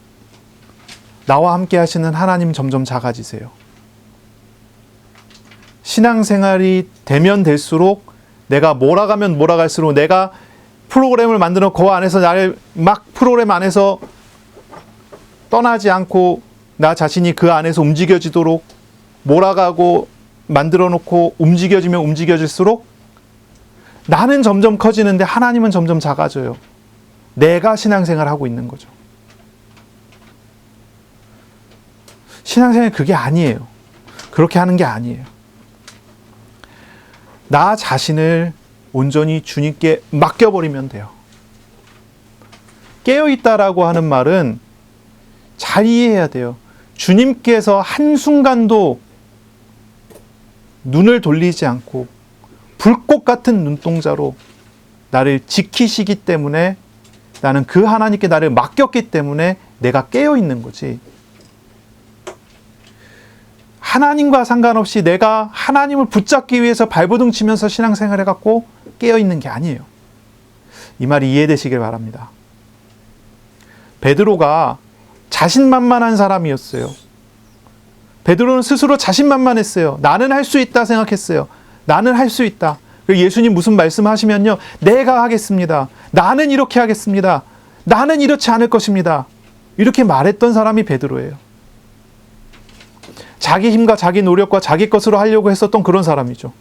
A: 나와 함께 하시는 하나님 점점 작아지세요. 신앙생활이 되면 될수록 내가 몰아가면 몰아갈수록 내가 프로그램을 만들어 그 안에서 나를 막 프로그램 안에서 떠나지 않고 나 자신이 그 안에서 움직여지도록 몰아가고 만들어 놓고 움직여지면 움직여질수록 나는 점점 커지는데 하나님은 점점 작아져요. 내가 신앙생활을 하고 있는 거죠. 신앙생활이 그게 아니에요. 그렇게 하는 게 아니에요. 나 자신을 온전히 주님께 맡겨버리면 돼요. 깨어있다라고 하는 말은 잘 이해해야 돼요. 주님께서 한순간도 눈을 돌리지 않고 불꽃 같은 눈동자로 나를 지키시기 때문에 나는 그 하나님께 나를 맡겼기 때문에 내가 깨어있는 거지. 하나님과 상관없이 내가 하나님을 붙잡기 위해서 발버둥 치면서 신앙생활 해갖고 깨어있는 게 아니에요. 이 말이 이해되시길 바랍니다. 베드로가 자신만만한 사람이었어요. 베드로는 스스로 자신만만했어요. 나는 할 수 있다 생각했어요. 나는 할 수 있다. 예수님 무슨 말씀하시면요, 내가 하겠습니다. 나는 이렇게 하겠습니다. 나는 이렇지 않을 것입니다. 이렇게 말했던 사람이 베드로예요. 자기 힘과 자기 노력과 자기 것으로 하려고 했었던 그런 사람이죠.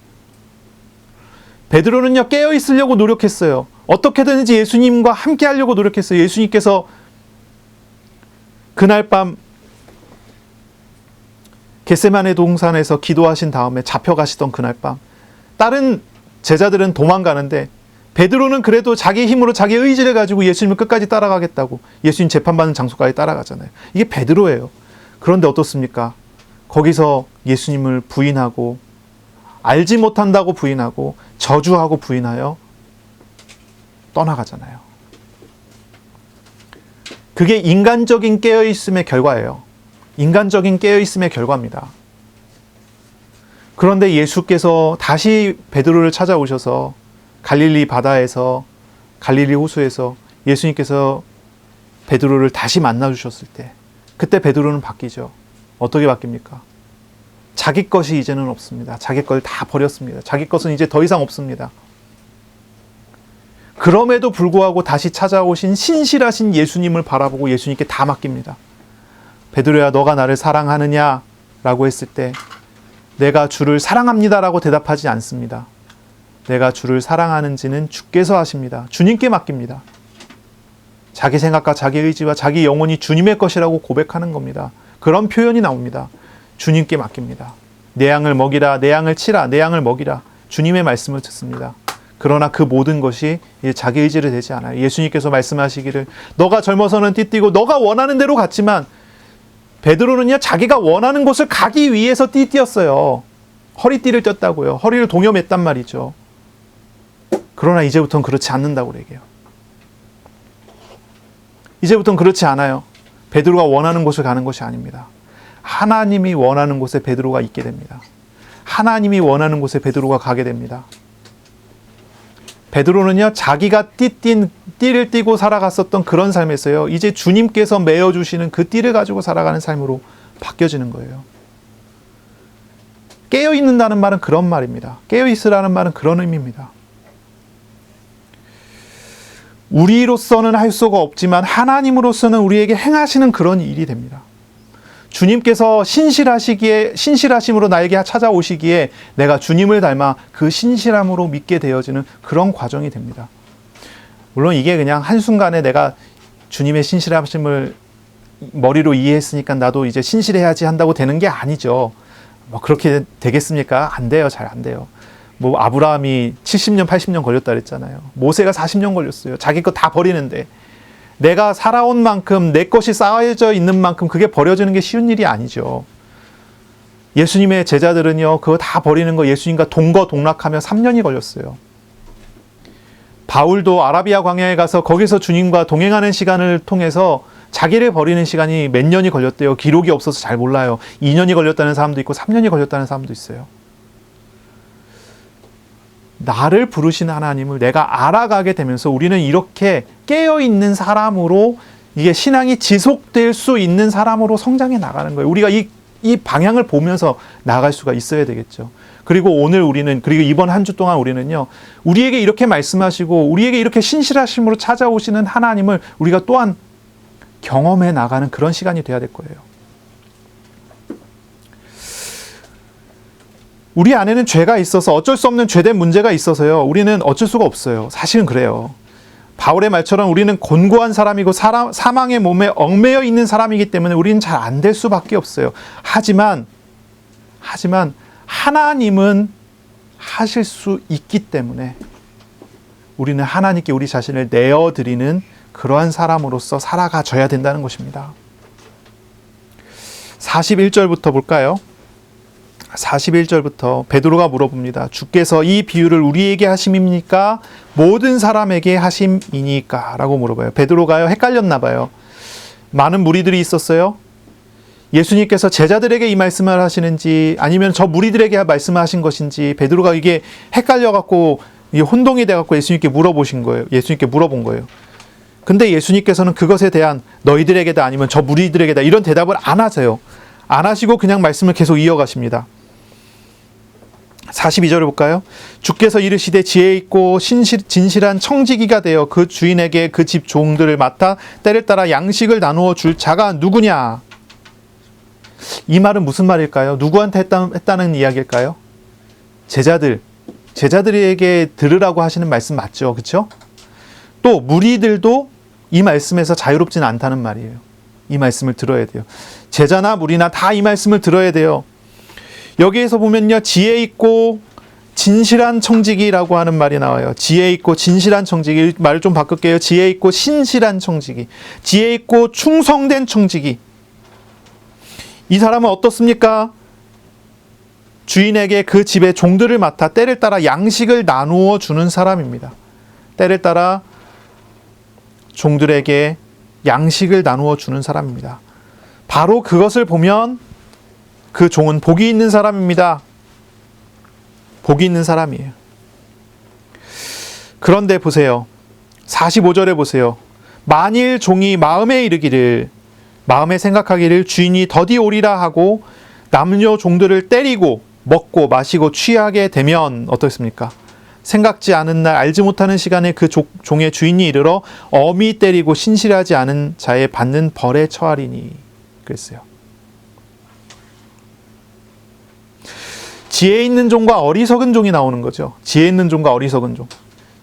A: 베드로는요, 깨어 있으려고 노력했어요. 어떻게든지 예수님과 함께 하려고 노력했어요. 예수님께서 그날 밤 겟세마네 동산에서 기도하신 다음에 잡혀가시던 그날 밤, 다른 제자들은 도망가는데 베드로는 그래도 자기 힘으로 자기 의지를 가지고 예수님을 끝까지 따라가겠다고 예수님 재판받는 장소까지 따라가잖아요. 이게 베드로예요. 그런데 어떻습니까? 거기서 예수님을 부인하고 알지 못한다고 부인하고 저주하고 부인하여 떠나가잖아요. 그게 인간적인 깨어있음의 결과예요. 인간적인 깨어있음의 결과입니다. 그런데 예수께서 다시 베드로를 찾아오셔서 갈릴리 바다에서, 갈릴리 호수에서 예수님께서 베드로를 다시 만나주셨을 때, 그때 베드로는 바뀌죠. 어떻게 바뀝니까? 자기 것이 이제는 없습니다. 자기 걸 다 버렸습니다. 자기 것은 이제 더 이상 없습니다. 그럼에도 불구하고 다시 찾아오신 신실하신 예수님을 바라보고 예수님께 다 맡깁니다. 베드로야, 너가 나를 사랑하느냐? 라고 했을 때 내가 주를 사랑합니다 라고 대답하지 않습니다. 내가 주를 사랑하는지는 주께서 아십니다. 주님께 맡깁니다. 자기 생각과 자기 의지와 자기 영혼이 주님의 것이라고 고백하는 겁니다. 그런 표현이 나옵니다. 주님께 맡깁니다. 내 양을 먹이라, 내 양을 치라, 내 양을 먹이라. 주님의 말씀을 듣습니다. 그러나 그 모든 것이 자기 의지를 되지 않아요. 예수님께서 말씀하시기를 너가 젊어서는 띠뛰고 너가 원하는 대로 갔지만, 베드로는요 자기가 원하는 곳을 가기 위해서 띠뛰었어요. 허리띠를 떴다고요. 허리를 동여맸단 말이죠. 그러나 이제부터는 그렇지 않는다고 얘기해요. 이제부터는 그렇지 않아요. 베드로가 원하는 곳을 가는 것이 아닙니다. 하나님이 원하는 곳에 베드로가 있게 됩니다. 하나님이 원하는 곳에 베드로가 가게 됩니다. 베드로는요 자기가 띠를 띠고 살아갔었던 그런 삶에서요 이제 주님께서 메어주시는 그 띠를 가지고 살아가는 삶으로 바뀌어지는 거예요. 깨어있는다는 말은 그런 말입니다. 깨어있으라는 말은 그런 의미입니다. 우리로서는 할 수가 없지만 하나님으로서는 우리에게 행하시는 그런 일이 됩니다. 주님께서 신실하심으로 나에게 찾아오시기에 내가 주님을 닮아 그 신실함으로 믿게 되어지는 그런 과정이 됩니다. 물론 이게 그냥 한순간에 내가 주님의 신실하심을 머리로 이해했으니까 나도 이제 신실해야지 한다고 되는 게 아니죠. 뭐 그렇게 되겠습니까? 안 돼요. 잘 안 돼요. 뭐 아브라함이 70년, 80년 걸렸다 그랬잖아요. 모세가 40년 걸렸어요. 자기 거 다 버리는데. 내가 살아온 만큼, 내 것이 쌓여져 있는 만큼 그게 버려지는 게 쉬운 일이 아니죠. 예수님의 제자들은요, 그거 다 버리는 거 예수님과 동거동락하며 3년이 걸렸어요. 바울도 아라비아 광야에 가서 거기서 주님과 동행하는 시간을 통해서 자기를 버리는 시간이 몇 년이 걸렸대요. 기록이 없어서 잘 몰라요. 2년이 걸렸다는 사람도 있고 3년이 걸렸다는 사람도 있어요. 나를 부르신 하나님을 내가 알아가게 되면서 우리는 이렇게 깨어있는 사람으로 이게 신앙이 지속될 수 있는 사람으로 성장해 나가는 거예요. 우리가 이 방향을 보면서 나아갈 수가 있어야 되겠죠. 그리고 오늘 우리는, 그리고 이번 한 주 동안 우리는요, 우리에게 이렇게 말씀하시고 우리에게 이렇게 신실하심으로 찾아오시는 하나님을 우리가 또한 경험해 나가는 그런 시간이 돼야 될 거예요. 우리 안에는 죄가 있어서 어쩔 수 없는 죄된 문제가 있어서요. 우리는 어쩔 수가 없어요. 사실은 그래요. 바울의 말처럼 우리는 곤고한 사람이고 사망의 몸에 얽매여 있는 사람이기 때문에 우리는 잘 안 될 수밖에 없어요. 하지만 하나님은 하실 수 있기 때문에 우리는 하나님께 우리 자신을 내어드리는 그러한 사람으로서 살아가줘야 된다는 것입니다. 41절부터 볼까요? 41절부터 베드로가 물어봅니다. 주께서 이 비유를 우리에게 하심입니까? 모든 사람에게 하심이니까? 라고 물어봐요. 베드로가요 헷갈렸나 봐요. 많은 무리들이 있었어요. 예수님께서 제자들에게 이 말씀을 하시는지 아니면 저 무리들에게 말씀하신 것인지 베드로가 이게 헷갈려갖고 혼동이 돼갖고 예수님께 물어보신 거예요. 예수님께 물어본 거예요. 근데 예수님께서는 그것에 대한 너희들에게다 아니면 저 무리들에게다 이런 대답을 안 하세요. 안 하시고 그냥 말씀을 계속 이어가십니다. 42절을 볼까요? 주께서 이르시되 지혜 있고 진실한 청지기가 되어 그 주인에게 그 집 종들을 맡아 때를 따라 양식을 나누어 줄 자가 누구냐? 이 말은 무슨 말일까요? 누구한테 했다는 이야기일까요? 제자들에게 들으라고 하시는 말씀 맞죠? 그렇죠? 또 무리들도 이 말씀에서 자유롭지는 않다는 말이에요. 이 말씀을 들어야 돼요. 제자나 무리나 다 이 말씀을 들어야 돼요. 여기에서 보면요, 지혜 있고 진실한 청지기라고 하는 말이 나와요. 지혜 있고 진실한 청지기. 말을 좀 바꿀게요. 지혜 있고 신실한 청지기. 지혜 있고 충성된 청지기. 이 사람은 어떻습니까? 주인에게 그 집의 종들을 맡아 때를 따라 양식을 나누어 주는 사람입니다. 때를 따라 종들에게 양식을 나누어 주는 사람입니다. 바로 그것을 보면 그 종은 복이 있는 사람입니다. 복이 있는 사람이에요. 그런데 보세요. 45절에 보세요. 만일 종이 마음에 이르기를, 마음에 생각하기를 주인이 더디 오리라 하고 남녀 종들을 때리고 먹고 마시고 취하게 되면 어떻습니까? 생각지 않은 날 알지 못하는 시간에 그 종의 주인이 이르러 엄히 때리고 신실하지 않은 자에 받는 벌에 처하리니. 그랬어요. 지혜 있는 종과 어리석은 종이 나오는 거죠. 지혜 있는 종과 어리석은 종.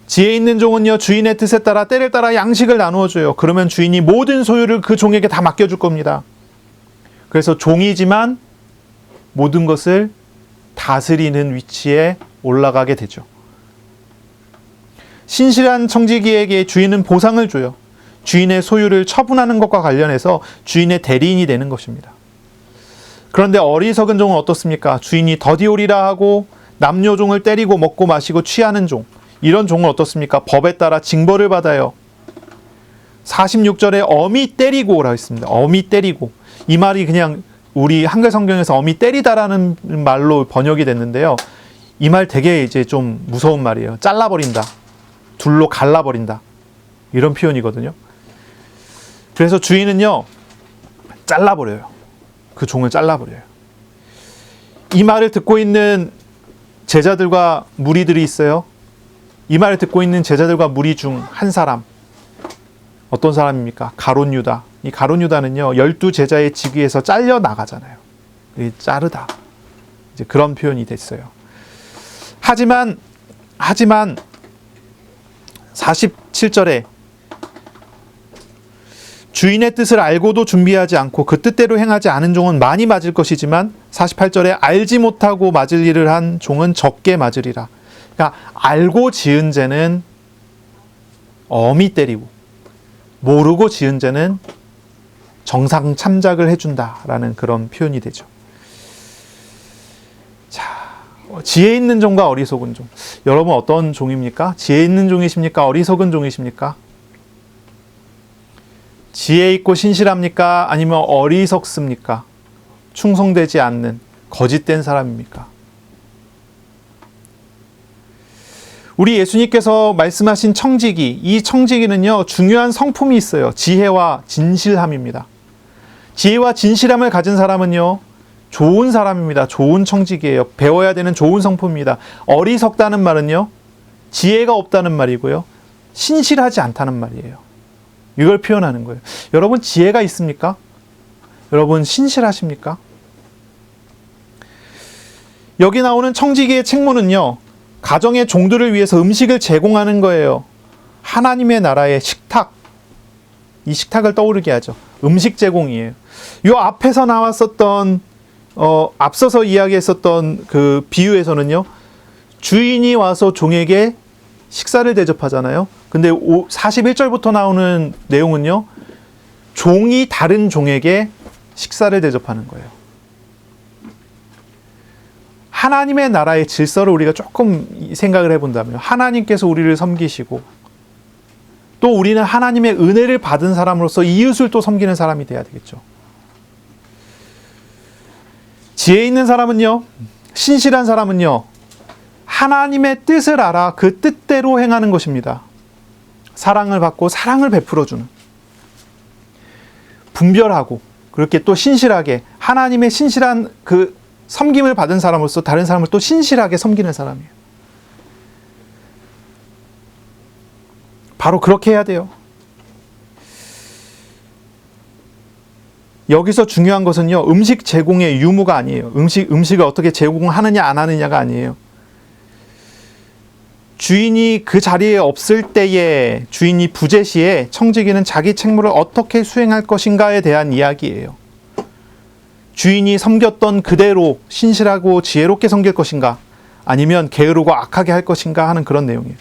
A: 지혜 있는 종은요, 주인의 뜻에 따라 때를 따라 양식을 나누어 줘요. 그러면 주인이 모든 소유를 그 종에게 다 맡겨줄 겁니다. 그래서 종이지만 모든 것을 다스리는 위치에 올라가게 되죠. 신실한 청지기에게 주인은 보상을 줘요. 주인의 소유를 처분하는 것과 관련해서 주인의 대리인이 되는 것입니다. 그런데 어리석은 종은 어떻습니까? 주인이 더디 오리라 하고 남녀 종을 때리고 먹고 마시고 취하는 종. 이런 종은 어떻습니까? 법에 따라 징벌을 받아요. 46절에 엄히 때리고 오라 했습니다. 엄히 때리고. 이 말이 그냥 우리 한글 성경에서 엄히 때리다라는 말로 번역이 됐는데요. 이 말 되게 이제 좀 무서운 말이에요. 잘라버린다. 둘로 갈라버린다. 이런 표현이거든요. 그래서 주인은요, 잘라버려요. 그 종을 잘라버려요. 이 말을 듣고 있는 제자들과 무리들이 있어요. 이 말을 듣고 있는 제자들과 무리 중 한 사람. 어떤 사람입니까? 가룟 유다. 이 가룟 유다는요, 12 제자의 직위에서 잘려 나가잖아요. 자르다. 이제 그런 표현이 됐어요. 하지만 47절에 주인의 뜻을 알고도 준비하지 않고 그 뜻대로 행하지 않은 종은 많이 맞을 것이지만 48절에 알지 못하고 맞을 일을 한 종은 적게 맞으리라. 그러니까 알고 지은 죄는 엄히 때리고 모르고 지은 죄는 정상 참작을 해준다라는 그런 표현이 되죠. 자, 지혜 있는 종과 어리석은 종. 여러분 어떤 종입니까? 지혜 있는 종이십니까? 어리석은 종이십니까? 지혜 있고 신실합니까? 아니면 어리석습니까? 충성되지 않는 거짓된 사람입니까? 우리 예수님께서 말씀하신 청지기, 이 청지기는요, 중요한 성품이 있어요. 지혜와 진실함입니다. 지혜와 진실함을 가진 사람은요, 좋은 사람입니다. 좋은 청지기예요. 배워야 되는 좋은 성품입니다. 어리석다는 말은요, 지혜가 없다는 말이고요, 신실하지 않다는 말이에요. 이걸 표현하는 거예요. 여러분 지혜가 있습니까? 여러분 신실하십니까? 여기 나오는 청지기의 책무는요, 가정의 종들을 위해서 음식을 제공하는 거예요. 하나님의 나라의 식탁, 이 식탁을 떠오르게 하죠. 음식 제공이에요. 이 앞에서 나왔었던 앞서서 이야기했었던 그 비유에서는요, 주인이 와서 종에게 식사를 대접하잖아요. 근데 41절부터 나오는 내용은요, 종이 다른 종에게 식사를 대접하는 거예요. 하나님의 나라의 질서를 우리가 조금 생각을 해본다면, 하나님께서 우리를 섬기시고 또 우리는 하나님의 은혜를 받은 사람으로서 이웃을 또 섬기는 사람이 돼야 되겠죠. 지혜 있는 사람은요, 신실한 사람은요, 하나님의 뜻을 알아 그 뜻대로 행하는 것입니다. 사랑을 받고 사랑을 베풀어주는, 분별하고 그렇게 또 신실하게 하나님의 신실한 그 섬김을 받은 사람으로서 다른 사람을 또 신실하게 섬기는 사람이에요. 바로 그렇게 해야 돼요. 여기서 중요한 것은요, 음식 제공의 유무가 아니에요. 음식을 어떻게 제공하느냐 안 하느냐가 아니에요. 주인이 그 자리에 없을 때에, 주인이 부재 시에 청지기는 자기 책무를 어떻게 수행할 것인가에 대한 이야기예요. 주인이 섬겼던 그대로 신실하고 지혜롭게 섬길 것인가, 아니면 게으르고 악하게 할 것인가 하는 그런 내용이에요.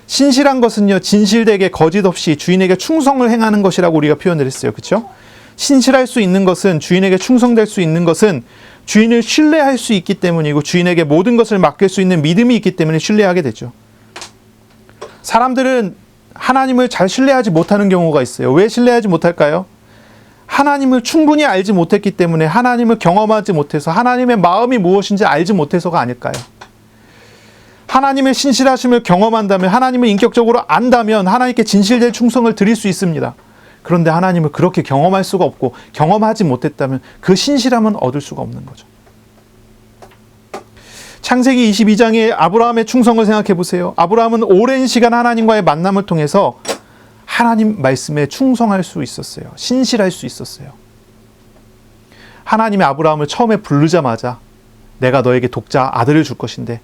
A: 신실한 것은요, 진실되게 거짓 없이 주인에게 충성을 행하는 것이라고 우리가 표현을 했어요. 그렇죠? 신실할 수 있는 것은, 주인에게 충성될 수 있는 것은 주인을 신뢰할 수 있기 때문이고, 주인에게 모든 것을 맡길 수 있는 믿음이 있기 때문에 신뢰하게 되죠. 사람들은 하나님을 잘 신뢰하지 못하는 경우가 있어요. 왜 신뢰하지 못할까요? 하나님을 충분히 알지 못했기 때문에, 하나님을 경험하지 못해서, 하나님의 마음이 무엇인지 알지 못해서가 아닐까요? 하나님의 신실하심을 경험한다면, 하나님을 인격적으로 안다면 하나님께 진실된 충성을 드릴 수 있습니다. 그런데 하나님을 그렇게 경험할 수가 없고 경험하지 못했다면 그 신실함은 얻을 수가 없는 거죠. 창세기 22장의 아브라함의 충성을 생각해 보세요. 아브라함은 오랜 시간 하나님과의 만남을 통해서 하나님 말씀에 충성할 수 있었어요. 신실할 수 있었어요. 하나님이 아브라함을 처음에 부르자마자 내가 너에게 독자 아들을 줄 것인데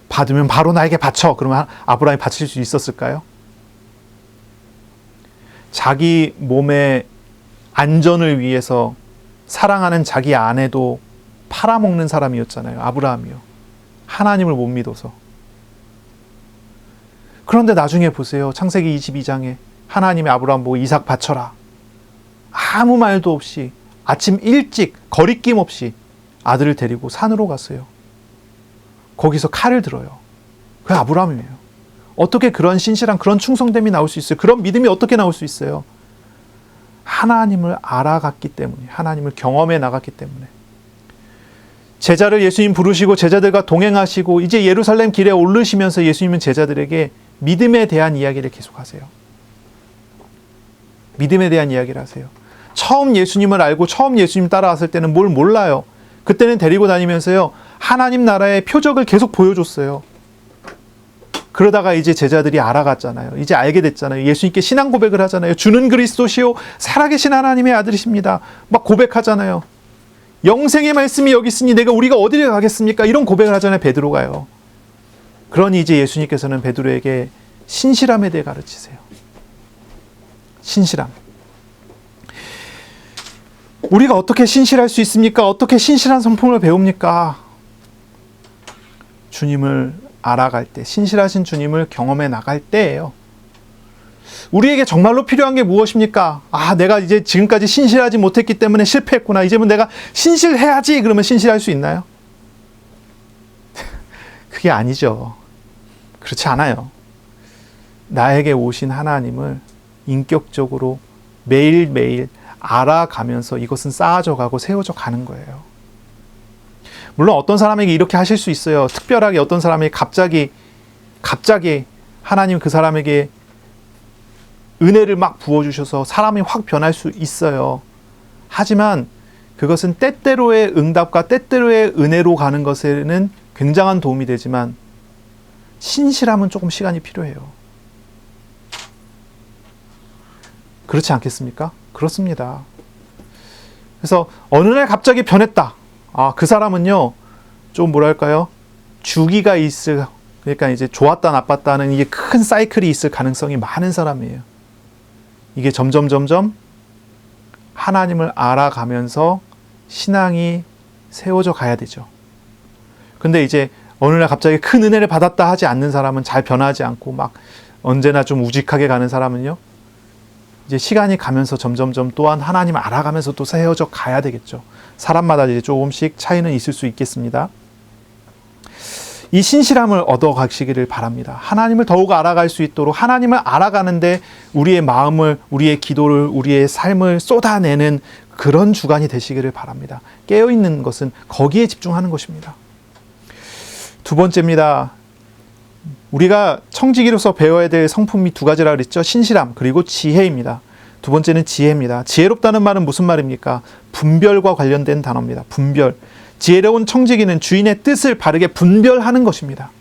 A: 받으면 바로 나에게 바쳐. 그러면 아브라함이 바칠 수 있었을까요? 자기 몸의 안전을 위해서 사랑하는 자기 아내도 팔아먹는 사람이었잖아요. 아브라함이요. 하나님을 못 믿어서. 그런데 나중에 보세요. 창세기 22장에 하나님이 아브라함 보고 이삭 바쳐라. 아무 말도 없이 아침 일찍 거리낌 없이 아들을 데리고 산으로 갔어요. 거기서 칼을 들어요. 그게 아브라함이에요. 어떻게 그런 신실한 그런 충성됨이 나올 수 있어요? 그런 믿음이 어떻게 나올 수 있어요? 하나님을 알아갔기 때문에, 하나님을 경험해 나갔기 때문에. 제자를 예수님 부르시고 제자들과 동행하시고 이제 예루살렘 길에 오르시면서 예수님은 제자들에게 믿음에 대한 이야기를 계속하세요. 믿음에 대한 이야기를 하세요. 처음 예수님을 알고 처음 예수님 따라왔을 때는 뭘 몰라요. 그때는 데리고 다니면서요, 하나님 나라의 표적을 계속 보여줬어요. 그러다가 이제 제자들이 알아갔잖아요. 이제 알게 됐잖아요. 예수님께 신앙 고백을 하잖아요. 주는 그리스도시요 살아계신 하나님의 아들이십니다. 막 고백하잖아요. 영생의 말씀이 여기 있으니 우리가 어디를 가겠습니까? 이런 고백을 하잖아요. 베드로가요. 그러니 이제 예수님께서는 베드로에게 신실함에 대해 가르치세요. 신실함. 우리가 어떻게 신실할 수 있습니까? 어떻게 신실한 성품을 배웁니까? 주님을 알아갈 때, 신실하신 주님을 경험해 나갈 때예요. 우리에게 정말로 필요한 게 무엇입니까? 내가 이제 지금까지 신실하지 못했기 때문에 실패했구나. 이제는 내가 신실해야지. 그러면 신실할 수 있나요? 그게 아니죠. 그렇지 않아요. 나에게 오신 하나님을 인격적으로 매일매일 알아가면서 이것은 쌓아져 가고 세워져 가는 거예요. 물론 어떤 사람에게 이렇게 하실 수 있어요. 특별하게 어떤 사람이 갑자기 하나님 그 사람에게 은혜를 막 부어주셔서 사람이 확 변할 수 있어요. 하지만 그것은 때때로의 응답과 때때로의 은혜로 가는 것에는 굉장한 도움이 되지만 신실함은 조금 시간이 필요해요. 그렇지 않겠습니까? 그렇습니다. 그래서 어느 날 갑자기 변했다. 그 사람은요, 좀 뭐랄까요? 주기가 있을, 그러니까 이제 좋았다 나빴다는 이게 큰 사이클이 있을 가능성이 많은 사람이에요. 이게 점점 하나님을 알아가면서 신앙이 세워져 가야 되죠. 근데 이제 어느 날 갑자기 큰 은혜를 받았다 하지 않는 사람은, 잘 변하지 않고 막 언제나 좀 우직하게 가는 사람은요, 이제 시간이 가면서 점점 또한 하나님을 알아가면서 또 세워져 가야 되겠죠. 사람마다 이제 조금씩 차이는 있을 수 있겠습니다. 이 신실함을 얻어가시기를 바랍니다. 하나님을 더욱 알아갈 수 있도록 하나님을 알아가는데 우리의 마음을, 우리의 기도를, 우리의 삶을 쏟아내는 그런 주간이 되시기를 바랍니다. 깨어있는 것은 거기에 집중하는 것입니다. 두 번째입니다. 우리가 청지기로서 배워야 될 성품이 두 가지라 그랬죠. 신실함 그리고 지혜입니다. 두 번째는 지혜입니다. 지혜롭다는 말은 무슨 말입니까? 분별과 관련된 단어입니다. 분별. 지혜로운 청지기는 주인의 뜻을 바르게 분별하는 것입니다.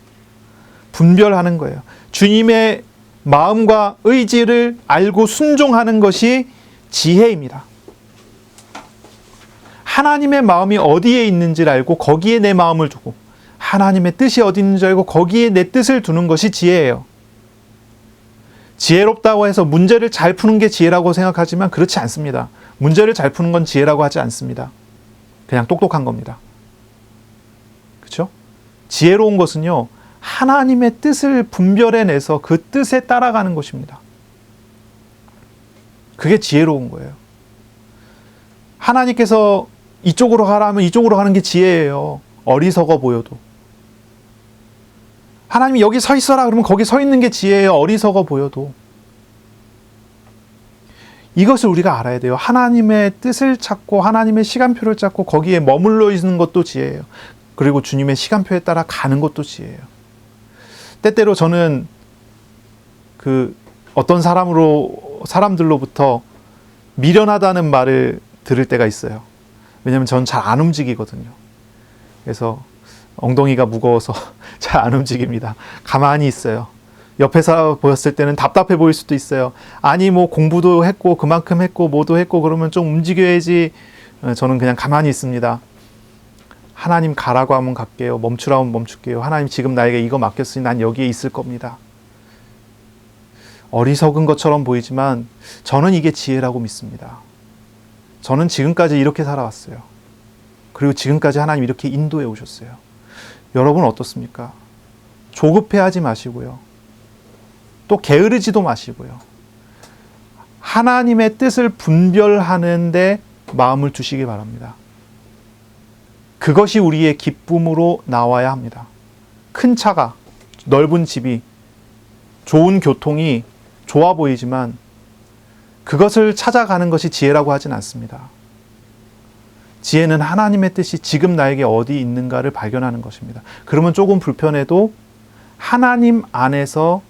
A: 분별하는 거예요. 주님의 마음과 의지를 알고 순종하는 것이 지혜입니다. 하나님의 마음이 어디에 있는지를 알고 거기에 내 마음을 두고, 하나님의 뜻이 어디 있는지 알고 거기에 내 뜻을 두는 것이 지혜예요. 지혜롭다고 해서 문제를 잘 푸는 게 지혜라고 생각하지만 그렇지 않습니다. 문제를 잘 푸는 건 지혜라고 하지 않습니다. 그냥 똑똑한 겁니다. 그렇죠? 지혜로운 것은요, 하나님의 뜻을 분별해내서 그 뜻에 따라가는 것입니다. 그게 지혜로운 거예요. 하나님께서 이쪽으로 가라 하면 이쪽으로 가는 게 지혜예요. 어리석어 보여도. 하나님이 여기 서 있어라 그러면 거기 서 있는 게 지혜예요. 어리석어 보여도. 이것을 우리가 알아야 돼요. 하나님의 뜻을 찾고 하나님의 시간표를 찾고 거기에 머물러 있는 것도 지혜예요. 그리고 주님의 시간표에 따라 가는 것도 지혜예요. 때때로 저는 어떤 사람들로부터 미련하다는 말을 들을 때가 있어요. 왜냐하면 저는 잘 안 움직이거든요. 그래서 엉덩이가 무거워서 잘 안 움직입니다. 가만히 있어요. 옆에서 보였을 때는 답답해 보일 수도 있어요. 아니 뭐 공부도 했고 그만큼 했고 뭐도 했고 그러면 좀 움직여야지. 저는 그냥 가만히 있습니다. 하나님 가라고 하면 갈게요. 멈추라고 하면 멈출게요. 하나님 지금 나에게 이거 맡겼으니 난 여기에 있을 겁니다. 어리석은 것처럼 보이지만 저는 이게 지혜라고 믿습니다. 저는 지금까지 이렇게 살아왔어요. 그리고 지금까지 하나님 이렇게 인도해 오셨어요. 여러분 어떻습니까? 조급해하지 마시고요. 또 게으르지도 마시고요. 하나님의 뜻을 분별하는데 마음을 두시기 바랍니다. 그것이 우리의 기쁨으로 나와야 합니다. 큰 차가, 넓은 집이, 좋은 교통이 좋아 보이지만 그것을 찾아가는 것이 지혜라고 하진 않습니다. 지혜는 하나님의 뜻이 지금 나에게 어디 있는가를 발견하는 것입니다. 그러면 조금 불편해도 하나님 안에서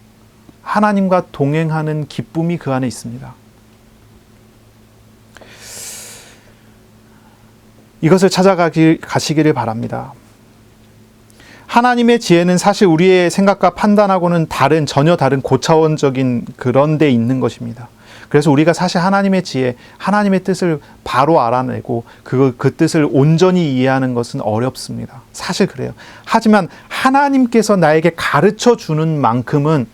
A: 하나님과 동행하는 기쁨이 그 안에 있습니다. 이것을 찾아가시기를 바랍니다. 하나님의 지혜는 사실 우리의 생각과 판단하고는 전혀 다른 고차원적인 그런 데 있는 것입니다. 그래서 우리가 사실 하나님의 지혜, 하나님의 뜻을 바로 알아내고 그 뜻을 온전히 이해하는 것은 어렵습니다. 사실 그래요. 하지만 하나님께서 나에게 가르쳐 주는 만큼은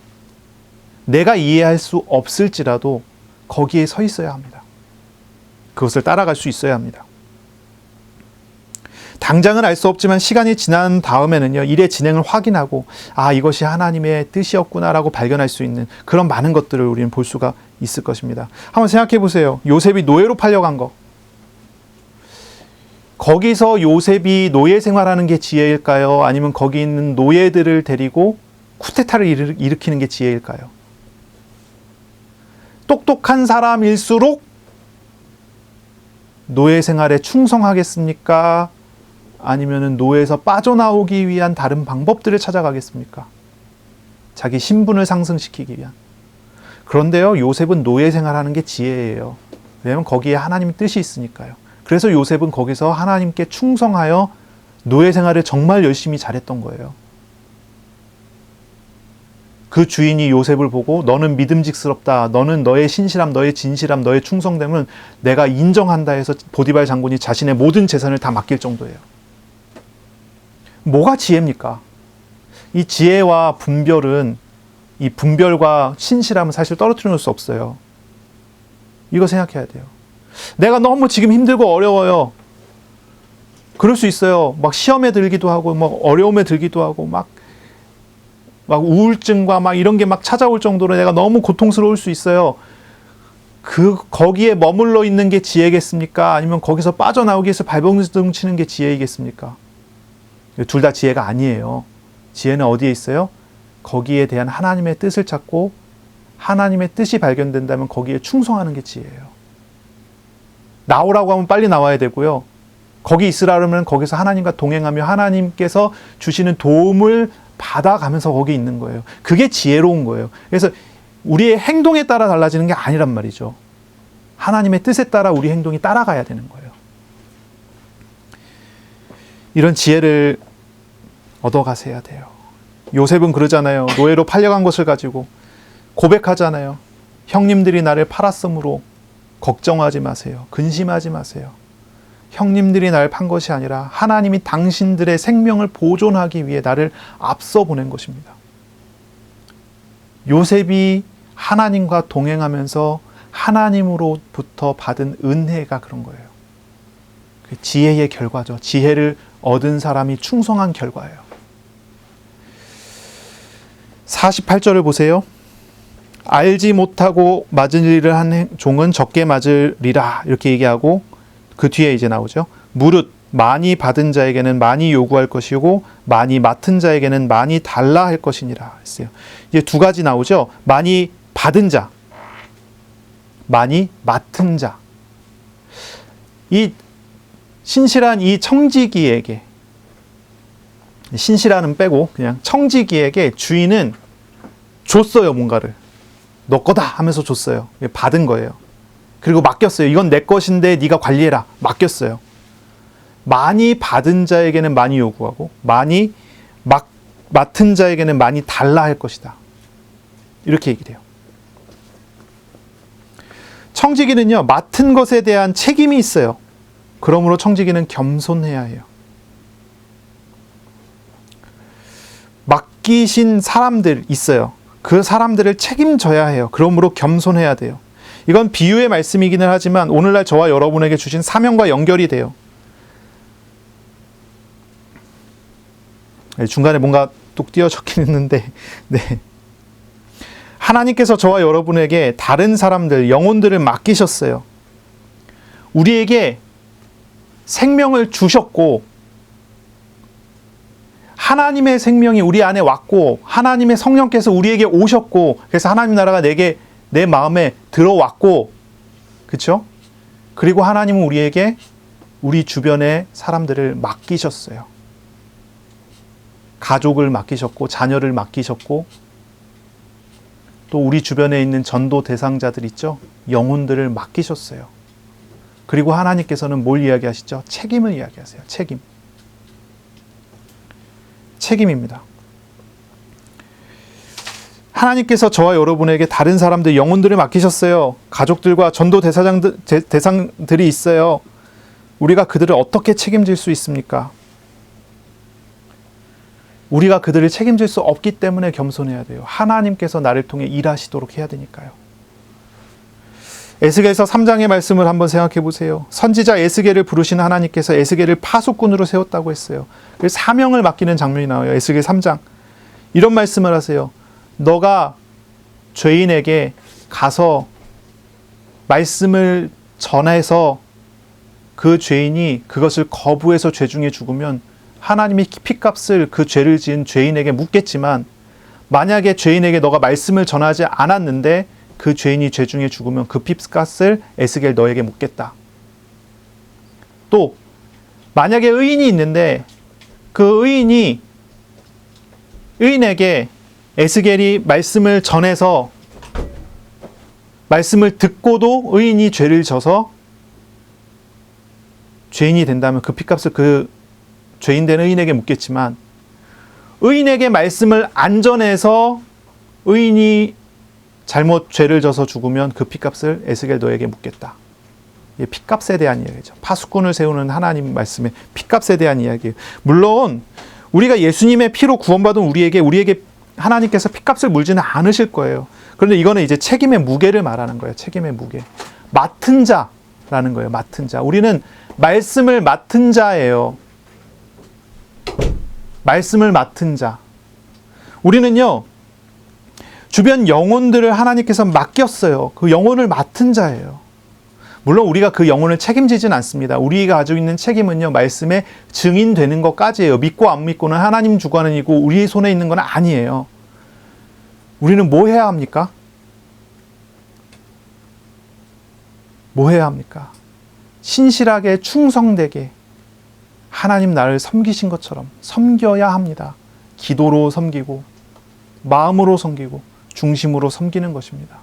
A: 내가 이해할 수 없을지라도 거기에 서 있어야 합니다. 그것을 따라갈 수 있어야 합니다. 당장은 알 수 없지만 시간이 지난 다음에는요, 일의 진행을 확인하고 이것이 하나님의 뜻이었구나라고 발견할 수 있는 그런 많은 것들을 우리는 볼 수가 있을 것입니다. 한번 생각해 보세요. 요셉이 노예로 팔려간 거. 거기서 요셉이 노예 생활하는 게 지혜일까요? 아니면 거기 있는 노예들을 데리고 쿠데타를 일으키는 게 지혜일까요? 똑똑한 사람일수록 노예 생활에 충성하겠습니까? 아니면 노예에서 빠져나오기 위한 다른 방법들을 찾아가겠습니까? 자기 신분을 상승시키기 위한. 그런데요, 요셉은 노예 생활하는 게 지혜예요. 왜냐하면 거기에 하나님의 뜻이 있으니까요. 그래서 요셉은 거기서 하나님께 충성하여 노예 생활을 정말 열심히 잘했던 거예요. 그 주인이 요셉을 보고 너는 믿음직스럽다. 너는 너의 신실함, 너의 진실함, 너의 충성됨은 내가 인정한다 해서 보디발 장군이 자신의 모든 재산을 다 맡길 정도예요. 뭐가 지혜입니까? 이 지혜와 분별은, 이 분별과 신실함은 사실 떨어뜨려 놓을 수 없어요. 이거 생각해야 돼요. 내가 너무 지금 힘들고 어려워요. 그럴 수 있어요. 막 시험에 들기도 하고, 막 어려움에 들기도 하고, 막 우울증과 막 이런 게 막 찾아올 정도로 내가 너무 고통스러울 수 있어요. 거기에 머물러 있는 게 지혜겠습니까? 아니면 거기서 빠져나오기 위해서 발버둥 치는 게 지혜이겠습니까? 둘 다 지혜가 아니에요. 지혜는 어디에 있어요? 거기에 대한 하나님의 뜻을 찾고 하나님의 뜻이 발견된다면 거기에 충성하는 게 지혜예요. 나오라고 하면 빨리 나와야 되고요. 거기 있으라 그러면 거기서 하나님과 동행하며 하나님께서 주시는 도움을 받아가면서 거기 있는 거예요. 그게 지혜로운 거예요. 그래서 우리의 행동에 따라 달라지는 게 아니란 말이죠. 하나님의 뜻에 따라 우리 행동이 따라가야 되는 거예요. 이런 지혜를 얻어가셔야 돼요. 요셉은 그러잖아요. 노예로 팔려간 것을 가지고 고백하잖아요. 형님들이 나를 팔았으므로 걱정하지 마세요. 근심하지 마세요. 형님들이 날 판 것이 아니라 하나님이 당신들의 생명을 보존하기 위해 나를 앞서 보낸 것입니다. 요셉이 하나님과 동행하면서 하나님으로부터 받은 은혜가 그런 거예요. 그 지혜의 결과죠. 지혜를 얻은 사람이 충성한 결과예요. 48절을 보세요. 알지 못하고 맞은 일을 한 종은 적게 맞으리라 이렇게 얘기하고 그 뒤에 이제 나오죠. 무릇 많이 받은 자에게는 많이 요구할 것이고 많이 맡은 자에게는 많이 달라 할 것이니라 했어요. 이제 두 가지 나오죠. 많이 받은 자, 많이 맡은 자. 이 신실한 이 청지기에게, 신실한은 빼고 그냥 청지기에게 주인은 줬어요. 뭔가를. 너 거다 하면서 줬어요. 받은 거예요. 그리고 맡겼어요. 이건 내 것인데 네가 관리해라. 맡겼어요. 많이 받은 자에게는 많이 요구하고 많이 맡은 자에게는 많이 달라 할 것이다. 이렇게 얘기를 해요. 청지기는요, 맡은 것에 대한 책임이 있어요. 그러므로 청지기는 겸손해야 해요. 맡기신 사람들 있어요. 그 사람들을 책임져야 해요. 그러므로 겸손해야 돼요. 이건 비유의 말씀이기는 하지만 오늘날 저와 여러분에게 주신 사명과 연결이 돼요. 중간에 뭔가 뚝 띄어 적긴 했는데, 네. 하나님께서 저와 여러분에게 다른 사람들, 영혼들을 맡기셨어요. 우리에게 생명을 주셨고, 하나님의 생명이 우리 안에 왔고, 하나님의 성령께서 우리에게 오셨고, 그래서 하나님 나라가 내 마음에 들어왔고, 그렇죠? 그리고 하나님은 우리에게 우리 주변의 사람들을 맡기셨어요. 가족을 맡기셨고, 자녀를 맡기셨고, 또 우리 주변에 있는 전도 대상자들 있죠? 영혼들을 맡기셨어요. 그리고 하나님께서는 뭘 이야기하시죠? 책임을 이야기하세요. 책임. 책임입니다. 하나님께서 저와 여러분에게 다른 사람들, 영혼들을 맡기셨어요. 가족들과 전도 대상들이 있어요. 우리가 그들을 어떻게 책임질 수 있습니까? 우리가 그들을 책임질 수 없기 때문에 겸손해야 돼요. 하나님께서 나를 통해 일하시도록 해야 되니까요. 에스겔서 3장의 말씀을 한번 생각해 보세요. 선지자 에스겔을 부르신 하나님께서 에스겔을 파수꾼으로 세웠다고 했어요. 그래서 사명을 맡기는 장면이 나와요. 에스겔 3장. 이런 말씀을 하세요. 너가 죄인에게 가서 말씀을 전해서 그 죄인이 그것을 거부해서 죄 중에 죽으면 하나님이 핏값을 그 죄를 지은 죄인에게 묻겠지만, 만약에 죄인에게 너가 말씀을 전하지 않았는데 그 죄인이 죄 중에 죽으면 그 핏값을 에스겔 너에게 묻겠다. 또 만약에 의인이 있는데 그 의인에게 에스겔이 말씀을 전해서 말씀을 듣고도 의인이 죄를 져서 죄인이 된다면 그 핏값을 그 죄인 된 의인에게 묻겠지만, 의인에게 말씀을 안 전해서 의인이 잘못 죄를 져서 죽으면 그 핏값을 에스겔 너에게 묻겠다. 이게 핏값에 대한 이야기죠. 파수꾼을 세우는 하나님 말씀의 핏값에 대한 이야기예요. 물론 우리가 예수님의 피로 구원받은 우리에게 하나님께서 핏값을 물지는 않으실 거예요. 그런데 이거는 이제 책임의 무게를 말하는 거예요. 책임의 무게. 맡은 자라는 거예요. 맡은 자. 우리는 말씀을 맡은 자예요. 말씀을 맡은 자. 우리는요, 주변 영혼들을 하나님께서 맡겼어요. 그 영혼을 맡은 자예요. 물론 우리가 그 영혼을 책임지진 않습니다. 우리가 가지고 있는 책임은요, 말씀에 증인되는 것까지예요. 믿고 안 믿고는 하나님 주관이고 우리 손에 있는 건 아니에요. 우리는 뭐 해야 합니까? 뭐 해야 합니까? 신실하게 충성되게 하나님 나를 섬기신 것처럼 섬겨야 합니다. 기도로 섬기고 마음으로 섬기고 중심으로 섬기는 것입니다.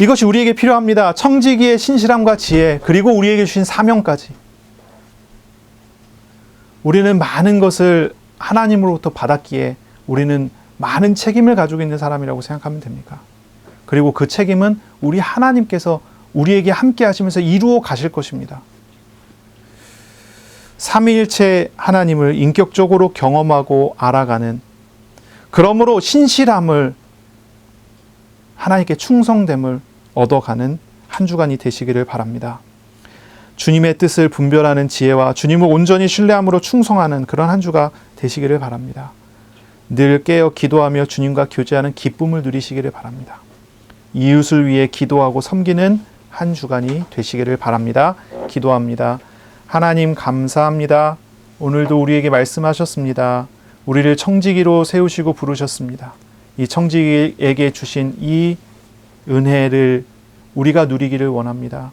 A: 이것이 우리에게 필요합니다. 청지기의 신실함과 지혜, 그리고 우리에게 주신 사명까지. 우리는 많은 것을 하나님으로부터 받았기에 우리는 많은 책임을 가지고 있는 사람이라고 생각하면 됩니까? 그리고 그 책임은 우리 하나님께서 우리에게 함께 하시면서 이루어 가실 것입니다. 삼위일체 하나님을 인격적으로 경험하고 알아가는, 그러므로 신실함을, 하나님께 충성됨을 얻어가는 한 주간이 되시기를 바랍니다. 주님의 뜻을 분별하는 지혜와 주님을 온전히 신뢰함으로 충성하는 그런 한 주가 되시기를 바랍니다. 늘 깨어 기도하며 주님과 교제하는 기쁨을 누리시기를 바랍니다. 이웃을 위해 기도하고 섬기는 한 주간이 되시기를 바랍니다. 기도합니다. 하나님 감사합니다. 오늘도 우리에게 말씀하셨습니다. 우리를 청지기로 세우시고 부르셨습니다. 이 청지기에게 주신 이 은혜를 우리가 누리기를 원합니다.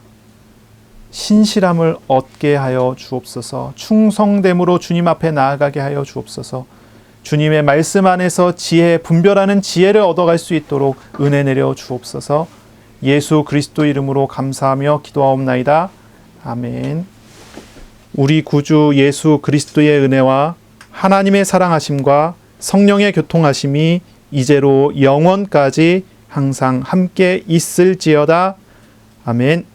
A: 신실함을 얻게 하여 주옵소서. 충성됨으로 주님 앞에 나아가게 하여 주옵소서. 주님의 말씀 안에서 분별하는 지혜를 얻어갈 수 있도록 은혜 내려 주옵소서. 예수 그리스도 이름으로 감사하며 기도하옵나이다. 아멘. 우리 구주 예수 그리스도의 은혜와 하나님의 사랑하심과 성령의 교통하심이 이제로 영원까지 항상 함께 있을지어다. 아멘.